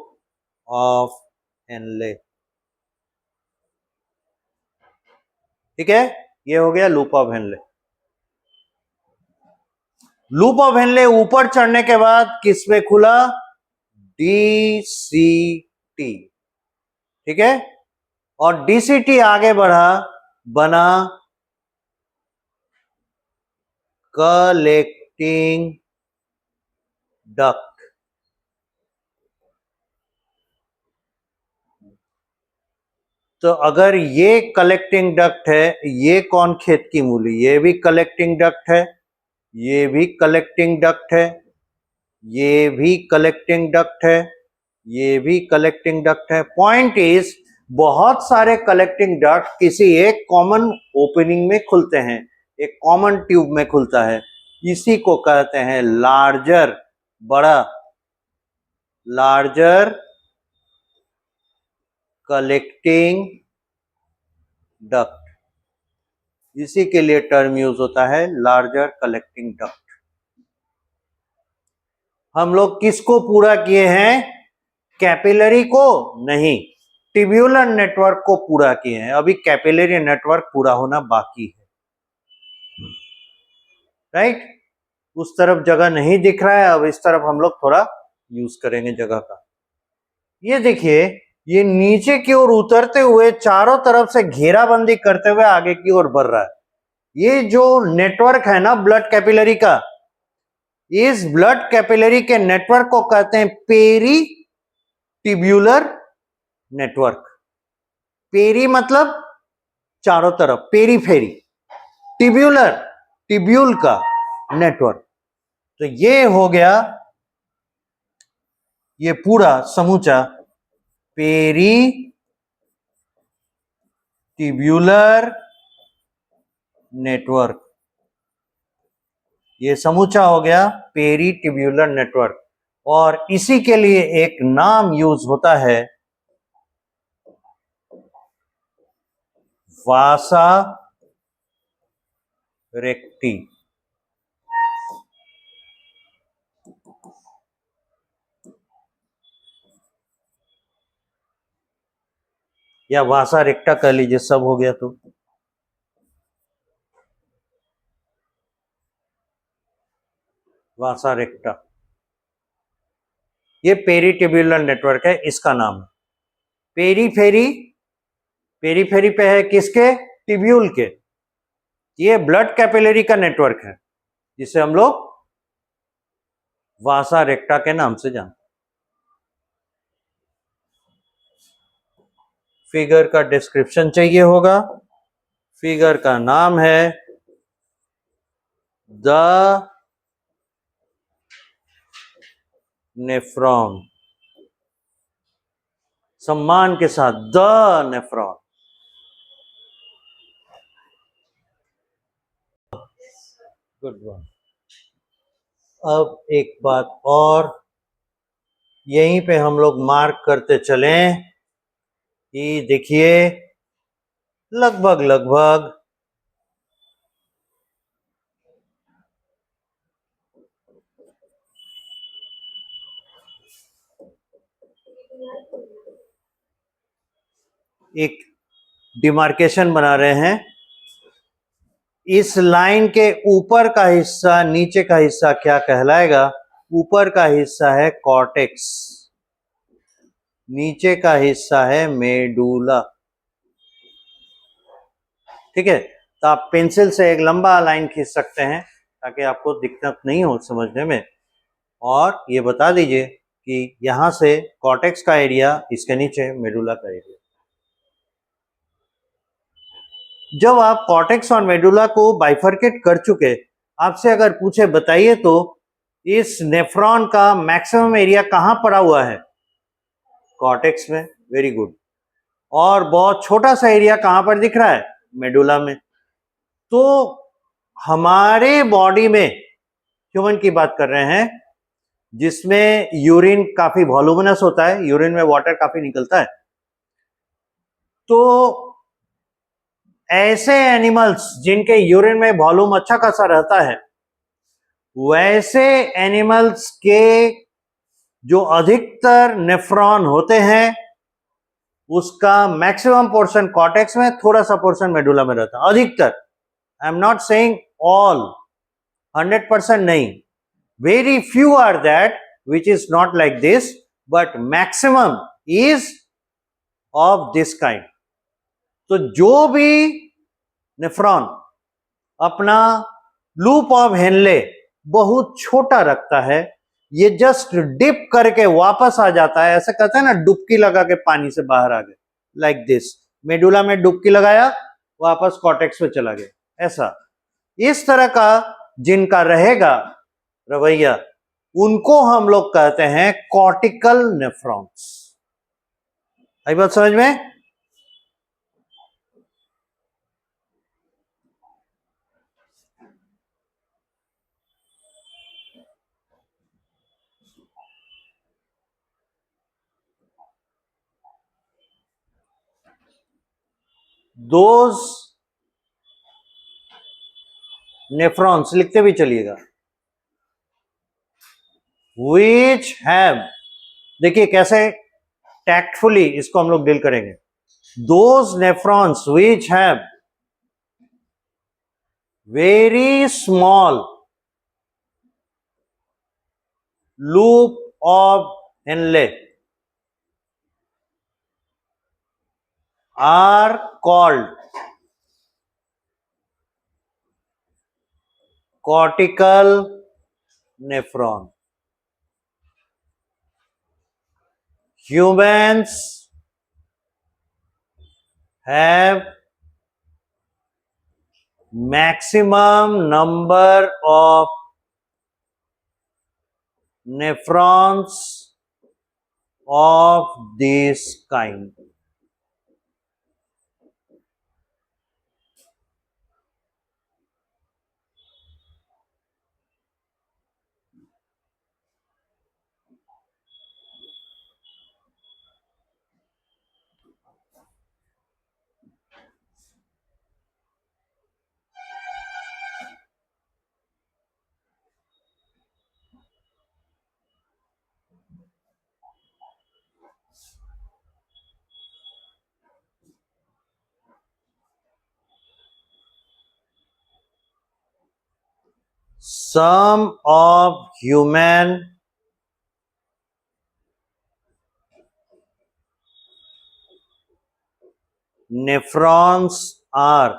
ऑफ हेनले। ठीक है, ये हो गया loop of Henley. Loop of Henley ऊपर चढ़ने के बाद किस में खुला? DCT। ठीक है, और DCT आगे बढ़ा, बना कलेक्टिंग डक्ट। तो अगर ये कलेक्टिंग डक्ट है, ये कौन खेत की मूली? ये भी कलेक्टिंग डक्ट है, ये भी कलेक्टिंग डक्ट है, ये भी कलेक्टिंग डक्ट है, ये भी कलेक्टिंग डक्ट है। पॉइंट इज, बहुत सारे कलेक्टिंग डक्ट किसी एक कॉमन ओपनिंग में खुलते हैं, एक कॉमन ट्यूब में खुलता है, इसी को कहते हैं लार्जर, बड़ा, लार्जर कलेक्टिंग डक्ट। इसी के लिए टर्म यूज होता है लार्जर कलेक्टिंग डक्ट। हम लोग किसको पूरा किए हैं? कैपिलरी को नहीं, ट्यूब्यूलर नेटवर्क को पूरा किए हैं। अभी कैपिलरी नेटवर्क पूरा होना बाकी है। राइट, उस तरफ जगह नहीं दिख रहा है, अब इस तरफ हम लोग थोड़ा यूज करेंगे जगह का। ये देखिए, ये नीचे की ओर उतरते हुए चारों तरफ से घेराबंदी करते हुए आगे की ओर बढ़ रहा है। ये जो नेटवर्क है ना ब्लड कैपिलरी का, इस ब्लड कैपिलरी के नेटवर्क को कहते हैं पेरी टिब्यूलर नेटवर्क। पेरी मतलब चारों तरफ, पेरीफेरी, टिब्यूलर टिब्यूल का नेटवर्क। तो ये हो गया ये पूरा समूचा पेरी टिब्यूलर नेटवर्क। ये समूचा हो गया पेरी टिब्यूलर नेटवर्क। और इसी के लिए एक नाम यूज होता है, वासा रेक्टी। या वासा रेक्टा कह लीजिए, सब हो गया तो। वासा रेक्टा, ये पेरीटिब्यूलर नेटवर्क है, इसका नाम है। पेरीफेरी, पेरीफेरी पे है किसके? टिब्यूल के। ये ब्लड कैपिलरी का नेटवर्क है जिसे हम लोग वासा रेक्टा के नाम से जानते हैं। फिगर का डिस्क्रिप्शन चाहिए होगा। फिगर का नाम है द नेफ्रॉन, सम्मान के साथ द नेफ्रॉन। Good one. अब एक बात और यहीं पे हम लोग मार्क करते चलें कि देखिए लगभग लगभग एक डिमार्केशन बना रहे हैं। इस लाइन के ऊपर का हिस्सा, नीचे का हिस्सा क्या कहलाएगा? ऊपर का हिस्सा है कॉर्टेक्स, नीचे का हिस्सा है मेडुला। ठीक है, तो आप पेंसिल से एक लंबा लाइन खींच सकते हैं ताकि आपको दिक्कत नहीं हो समझने में। और ये बता दीजिए कि यहां से कॉर्टेक्स का एरिया, इसके नीचे मेडुला का एरिया। जब आप कॉर्टेक्स और मेडुला को बाइफरकेट कर चुके, आपसे अगर पूछे बताइए तो इस नेफ्रॉन का मैक्सिमम एरिया कहां पड़ा हुआ है? कॉर्टेक्स में। Very good. और बहुत छोटा सा एरिया कहां पर दिख रहा है? मेडुला में। तो हमारे बॉडी में, ह्यूमन की बात कर रहे हैं, जिसमें यूरिन काफी वॉल्यूमिनस होता है, यूरिन में वाटर काफी निकलता है, तो ऐसे एनिमल्स जिनके यूरिन में वॉल्यूम अच्छा खासा रहता है, वैसे एनिमल्स के जो अधिकतर नेफ्रॉन होते हैं उसका मैक्सिमम पोर्शन कॉर्टेक्स में, थोड़ा सा पोर्शन मेडुला में रहता है। अधिकतर, I am not saying all, 100% नहीं, very few are that which is not like this, but maximum is of this kind. तो जो भी नेफ्रॉन अपना लूप ऑफ हेनले बहुत छोटा रखता है, ये जस्ट डिप करके वापस आ जाता है। ऐसा कहता है ना, डुबकी लगा के पानी से बाहर आ गए, लाइक दिस। मेडुला में डुबकी लगाया, वापस कॉर्टेक्स में चला गया। ऐसा इस तरह का जिनका रहेगा रवैया, उनको हम लोग कहते हैं कॉर्टिकल नेफ्रॉन्स। आई बात समझ में? दोज नेफ्रॉन्स लिखते भी चलिएगा, विच हैव, देखिए कैसे टैक्टफुली इसको हम लोग डील करेंगे। Those nephrons which have very small loop of Henley, are called cortical nephron. Humans have maximum number of nephrons of this kind. Sum of human nephrons are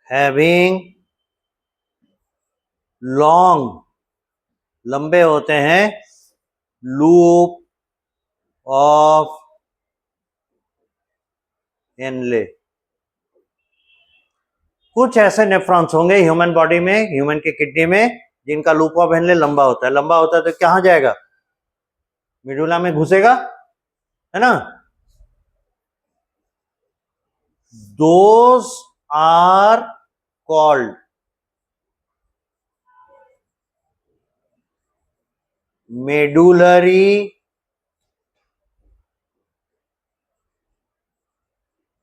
having long, लंबे होते हैं, loop of Henle. कुछ ऐसे nephrons होंगे human body में, human की kidney में, जिनका लूप ऑफ हेनले लंबा होता है. लंबा होता है तो कहां जाएगा? मिडुला में घुसेगा, है ना? Those are called medullary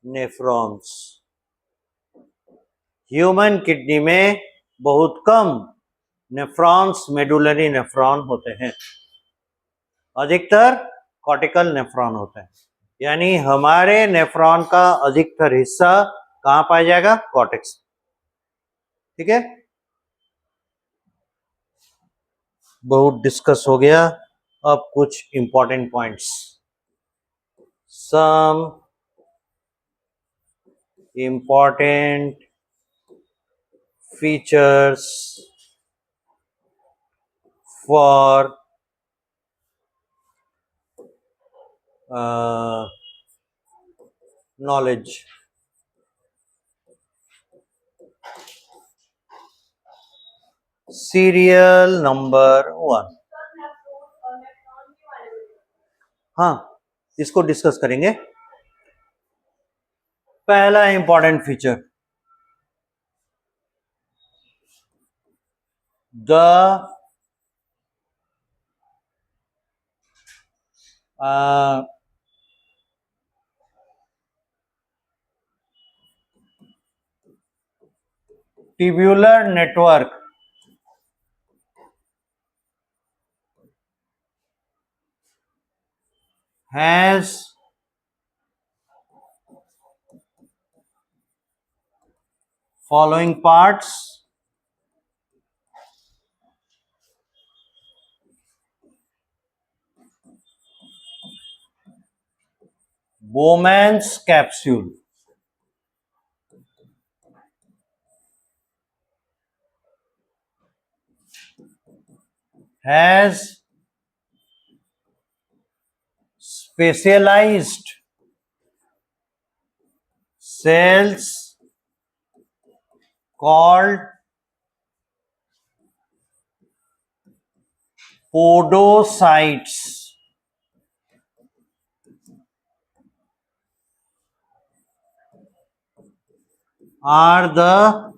nephrons. Human kidney में बहुत कम नेफ्रॉन्स मेडुलरी नेफ्रॉन होते हैं, अधिकतर कॉर्टिकल नेफ्रॉन होते हैं. यानी हमारे नेफ्रॉन का अधिकतर हिस्सा कहां पाया जाएगा? कॉर्टेक्स. ठीक है, बहुत डिस्कस हो गया. अब कुछ important points. Some important features for knowledge. Serial number 1. हाँ, इसको डिस्कस करेंगे. पहला important feature, the tubular network has following parts: Bowman's capsule, has specialized cells called podocytes. Are the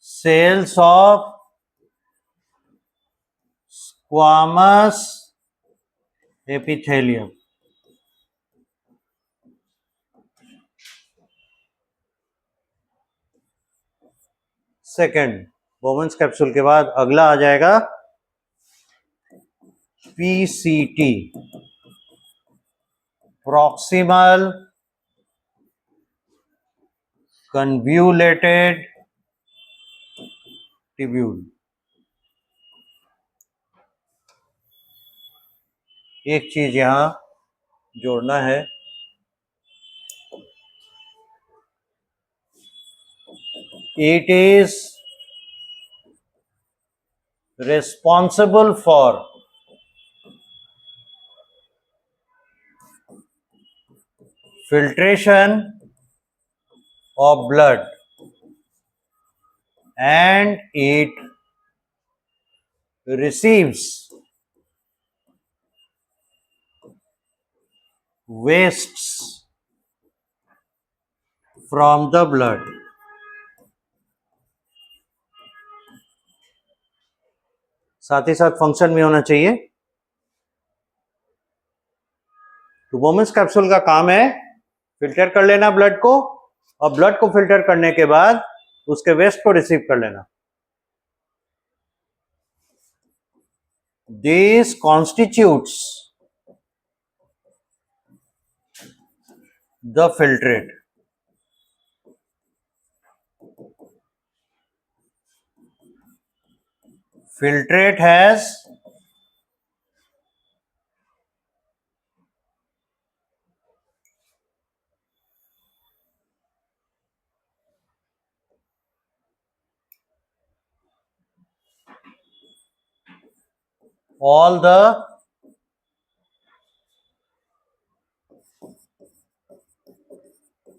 cells of squamous epithelium. Second, Bowman's capsule के बाद अगला आ जाएगा PCT, proximal convoluted tubule. एक चीज यहां जोड़ना है। It is responsible for filtration of blood and it receives wastes from the blood. साथ ही साथ फंक्शन में होना चाहिए। तो वोमेंस कैप्सूल का काम है फिल्टर कर लेना ब्लड को, और ब्लड को फिल्टर करने के बाद उसके वेस्ट को रिसीव कर लेना। This constitutes the filtrate. Filtrate has all the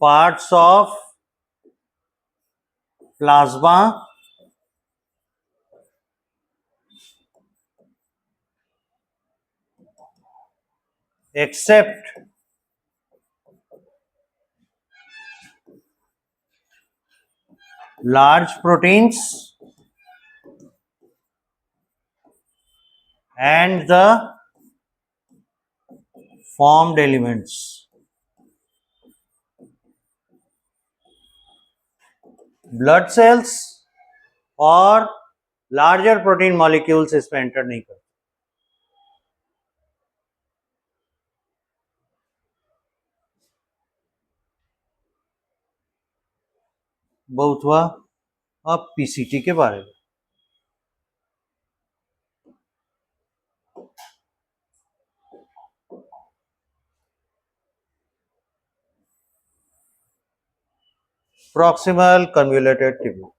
parts of plasma except large proteins and the formed elements. Blood cells और लार्जर प्रोटीन मॉलिक्यूल्स इसमें एंटर नहीं करते। बहुत हुआ। अब पीसीटी के बारे में। Proximal convoluted tubule.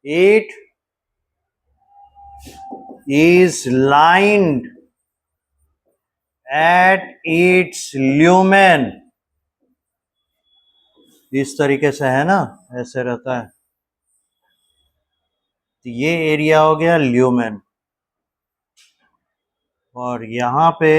It is lined at its lumen, इस तरीके से है ना, ऐसे रहता है। तो ये एरिया हो गया ल्यूमेन, और यहां पे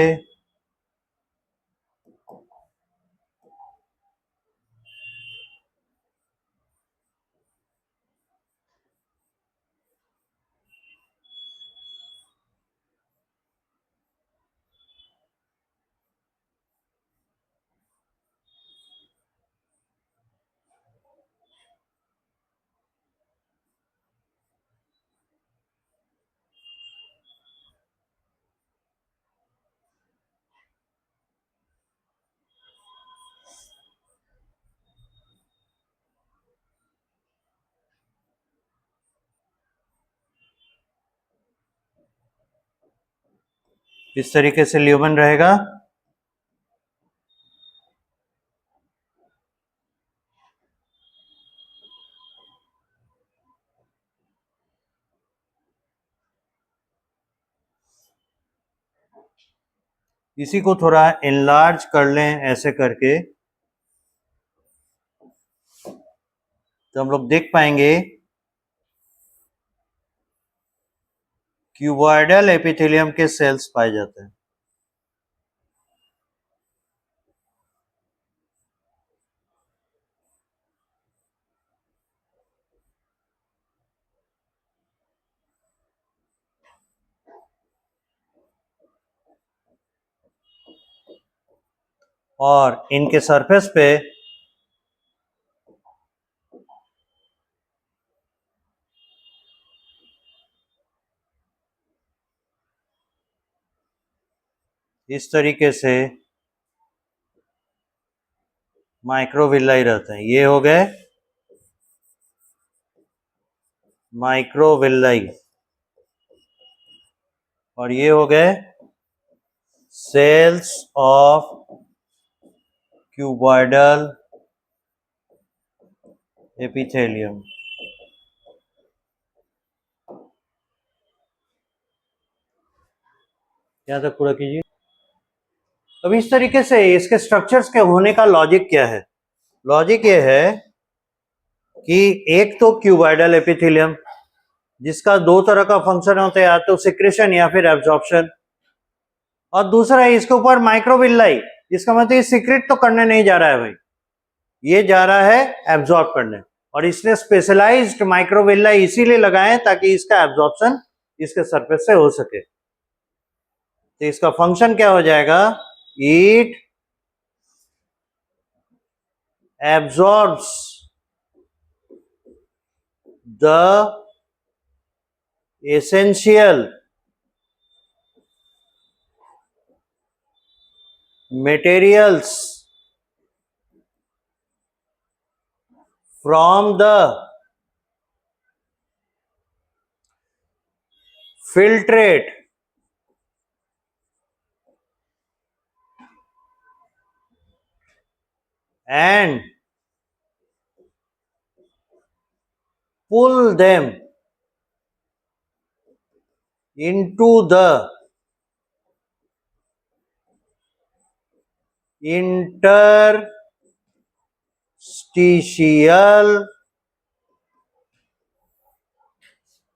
इस तरीके से ल्यूमेन रहेगा। इसी को थोड़ा एनलार्ज कर लें ऐसे करके, तो हम लोग देख पाएंगे क्यूबॉइडल एपिथेलियम के सेल्स पाए जाते हैं। और इनके सरफेस पे इस तरीके से माइक्रोविलाई रहते हैं। ये हो गए माइक्रोविलाई, और ये हो गए सेल्स ऑफ क्यूबॉइडल एपिथेलियम। यहाँ तक पूरा कीजिए। अब इस तरीके से इसके स्ट्रक्चर्स के होने का लॉजिक क्या है? लॉजिक ये है कि एक तो क्यूबॉइडल एपिथेलियम जिसका दो तरह का फंक्शन होता है, या तो सिक्रेशन या फिर एब्जॉर्प्शन, और दूसरा है इसके ऊपर माइक्रोविल्लाई, जिसका मतलब ये सीक्रेट तो करने नहीं जा रहा है भाई, ये जा रहा है एब्जॉर्ब करने। और इसने स्पेशलाइज्ड माइक्रोविल्लाई इसीलिए लगाए ताकि इसका एब्जॉर्प्शन इसके सरफेस से हो सके। तो इसका फंक्शन क्या हो जाएगा? It absorbs the essential materials from the filtrate and pull them into the interstitial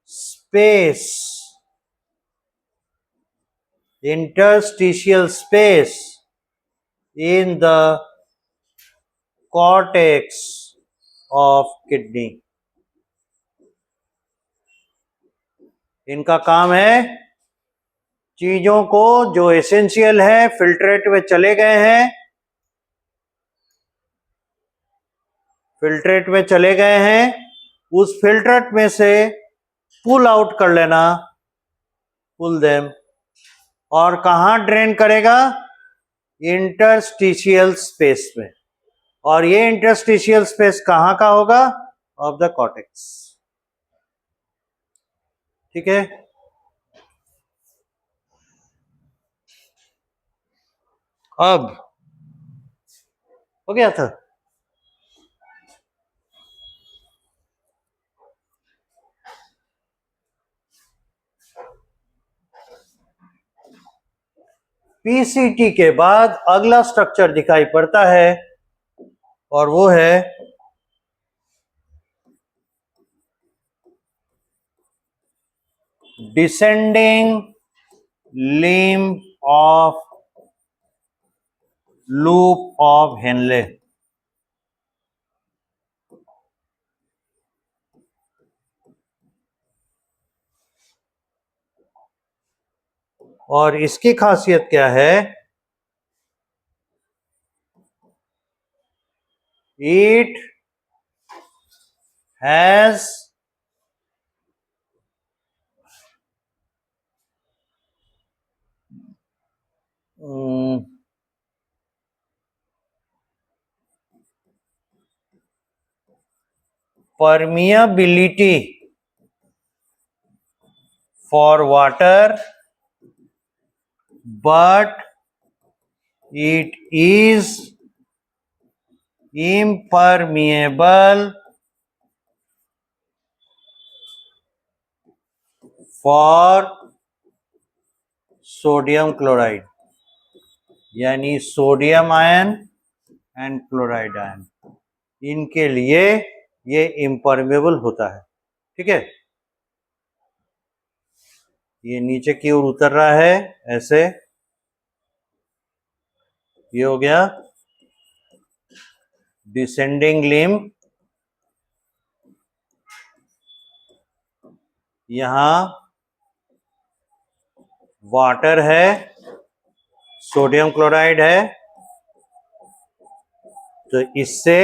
space, in the cortex of kidney। इनका काम है चीजों को जो एसेंशियल है फिल्ट्रेट में चले गए हैं, फिल्ट्रेट में चले गए हैं, उस फिल्ट्रेट में से पुल आउट कर लेना, पुल देम, और कहां ड्रेन करेगा? इंटरस्टिशियल स्पेस में। और ये इंटरस्टिशियल स्पेस कहां का होगा? Of the cortex. ठीक है, अब हो गया था। पीसीटी के बाद अगला स्ट्रक्चर दिखाई पड़ता है और वो है descending limb of loop of Henle. और इसकी खासियत क्या है? It has permeability for water, but it is impermeable for sodium chloride, यानी sodium ion and chloride ion, इनके लिए ये इम्परमेबल होता है। ठीक है, ये नीचे की ओर उतर रहा है ऐसे, ये हो गया डिसेंडिंग लिम्ब। यहां वाटर है, सोडियम क्लोराइड है, तो इससे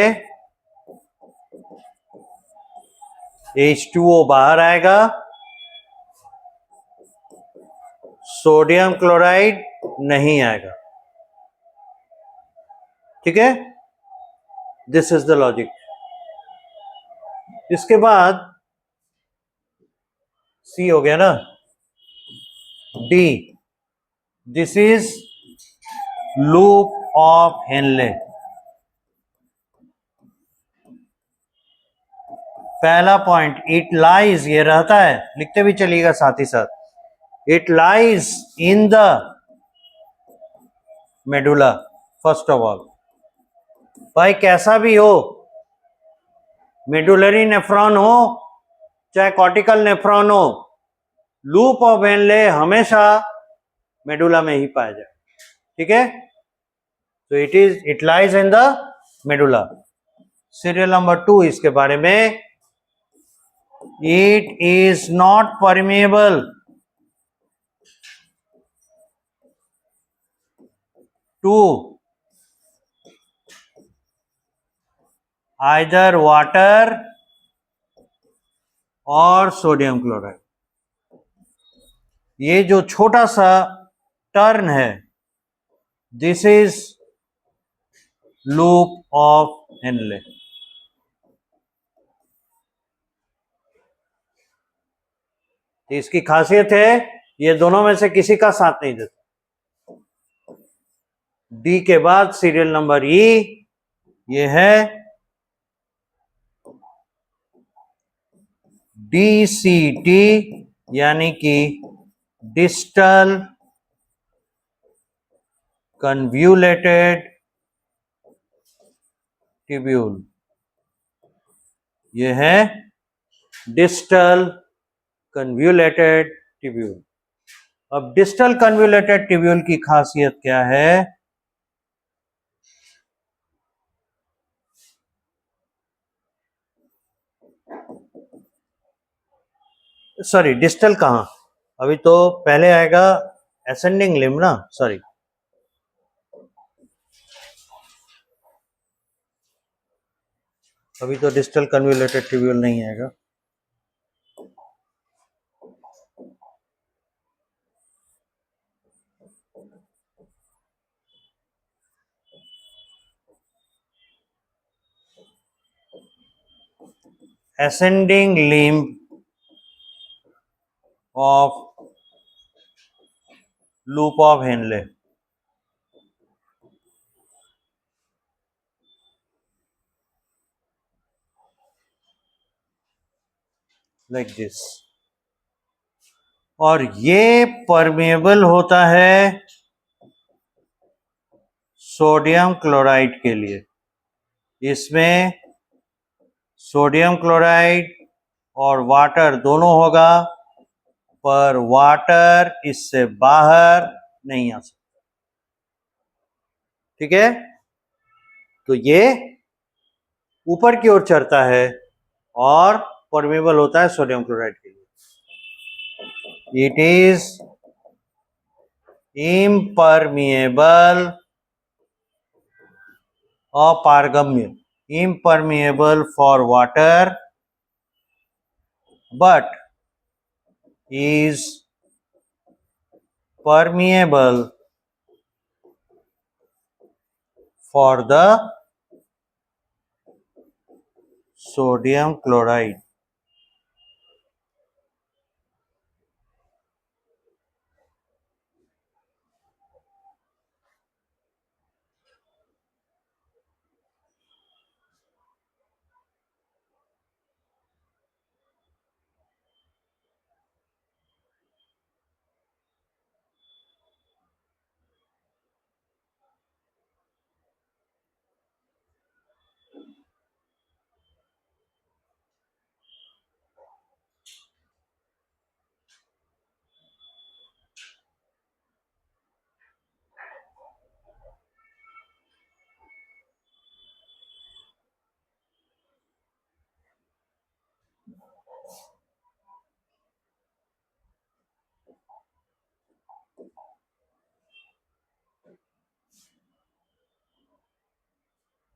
H2O बाहर आएगा, सोडियम क्लोराइड नहीं आएगा। ठीक है, दिस इज द लॉजिक। इसके बाद सी हो गया ना, D, this is loop of Henle. पहला पॉइंट, इट लाइज, ये रहता है, लिखते भी चलिएगा साथ ही साथ, it lies in the medulla first of all. भाई कैसा भी हो, मेडुलरी नेफ्रॉन हो चाहे कॉर्टिकल नेफ्रॉन हो, लूप ऑफ हेनले हमेशा मेडुला में ही पाया जाए। ठीक है, तो it lies in the medulla. Serial number 2 इसके बारे में, it is not permeable to either water और सोडियम क्लोराइड। ये जो छोटा सा टर्न है, this is loop of Henley. तो इसकी खासियत है, ये दोनों में से किसी का साथ नहीं देता। डी के बाद सीरियल नंबर ई, ये है DCT, यानी कि डिस्टल कन्व्यूलेटेड ट्यूब्यूल। ये है डिस्टल कन्व्यूलेटेड ट्यूब्यूल। अब डिस्टल कन्व्यूलेटेड ट्यूब्यूल की खासियत क्या है? सॉरी, डिस्टल कहाँ, अभी तो पहले आएगा असेंडिंग लिम्ब ना, सॉरी, अभी तो डिस्टल कन्व्यूलेटेड ट्यूब्यूल नहीं आएगा। ascending limb of loop of Henle, like this, और ये परमेबल होता है सोडियम क्लोराइड के लिए। इसमें सोडियम क्लोराइड और वाटर दोनों होगा, पर वाटर इससे बाहर नहीं आ सकता। ठीक है, तो ये ऊपर की ओर चढ़ता है और परमेबल होता है सोडियम क्लोराइड के लिए। It is impermeable, अपारगम्य, impermeable for water, but is permeable for the sodium chloride.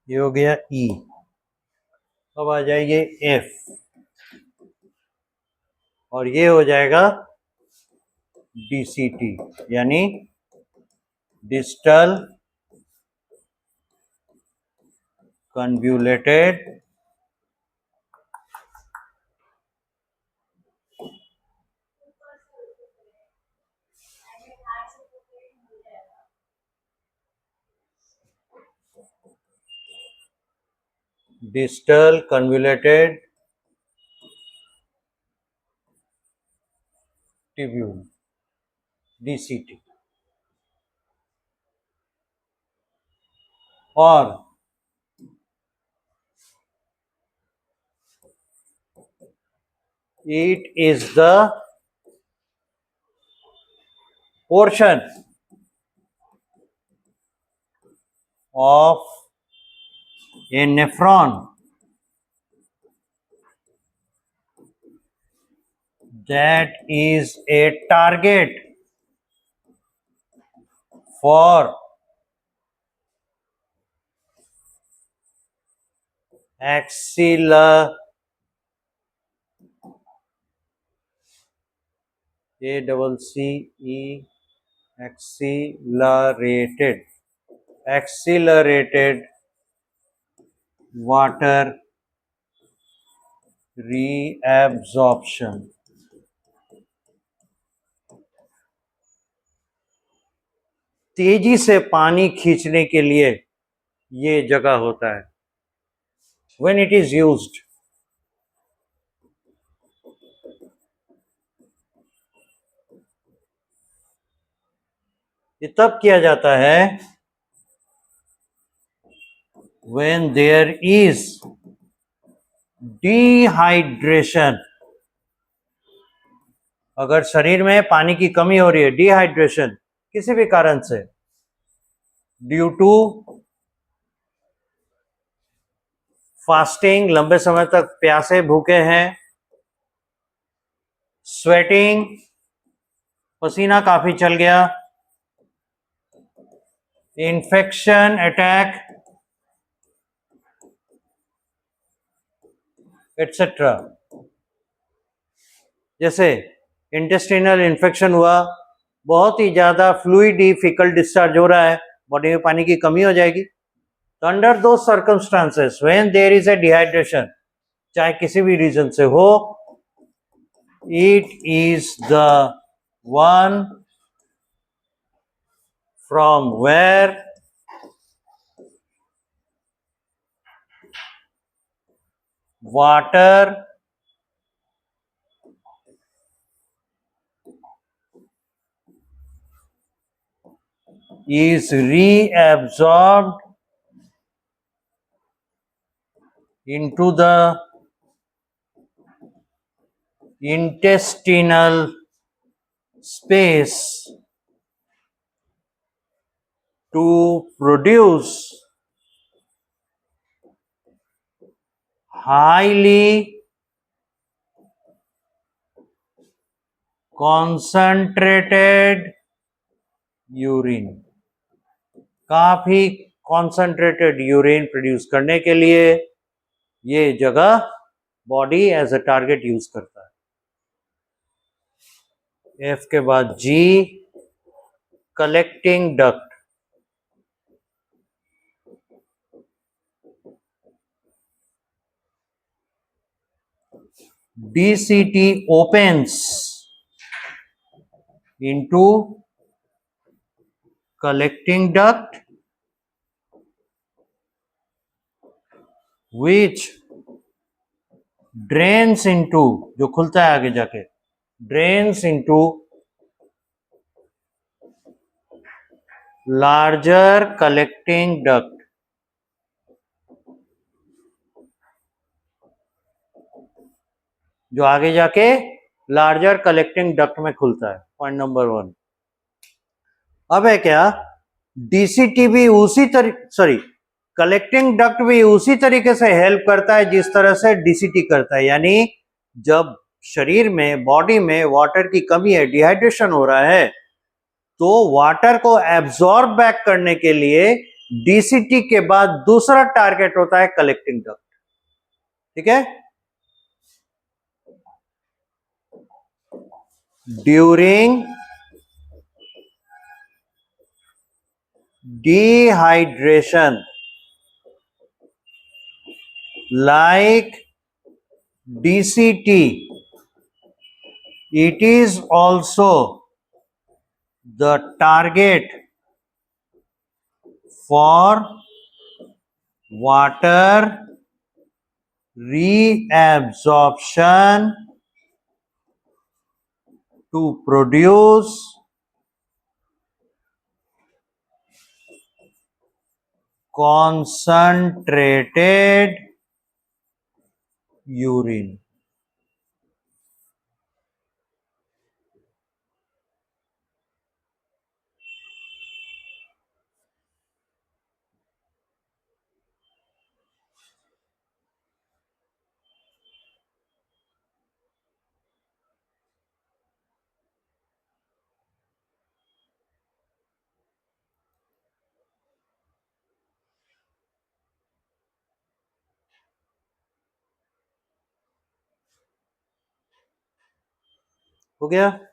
ये हो गया E। अब आ जाइए F, और ये हो जाएगा DCT, यानी distal कन्व्यूलेटेड distal convoluted tubule, DCT, or it is the portion of a nephron that is a target for accelerated water reabsorption. तेजी से पानी खींचने के लिए ये जगह होता है when it is used. ये तब किया जाता है when there is dehydration. अगर शरीर में पानी की कमी हो रही है, डिहाइड्रेशन किसी भी कारण से, ड्यू टू फास्टिंग, लंबे समय तक प्यासे भूखे हैं, स्वेटिंग, पसीना काफी चल गया, इन्फेक्शन अटैक एटसेट्रा. जैसे इंटेस्टिनल इन्फेक्शन हुआ, बहुत ही ज्यादा फ्लूइडी फीकल डिस्चार्ज हो रहा है, बॉडी में पानी की कमी हो जाएगी. तो under those circumstances when there is a dehydration, चाहे किसी भी रीजन से हो, it is the one from where water is reabsorbed into the intestinal space to produce highly concentrated urine. काफी कॉन्सेंट्रेटेड यूरिन प्रोड्यूस करने के लिए ये जगह body as a target use करता है. एफ के बाद G, collecting duct. DCT opens into collecting duct which drains into, जो खुलता है आगे जाके, drains into larger collecting duct. जो आगे जाके लार्जर कलेक्टिंग डक्ट में खुलता है. Point number 1. अब है क्या, डीसीटी भी उसी कलेक्टिंग डक्ट भी उसी तरीके से हेल्प करता है जिस तरह से डीसीटी करता है. यानी जब शरीर में, बॉडी में वाटर की कमी है, डिहाइड्रेशन हो रहा है, तो वाटर को एब्जॉर्ब बैक करने के लिए डीसीटी के बाद दूसरा टारगेट होता है कलेक्टिंग डक्ट. ठीक है. During dehydration, like DCT, it is also the target for water reabsorption to produce concentrated urine. हो गया?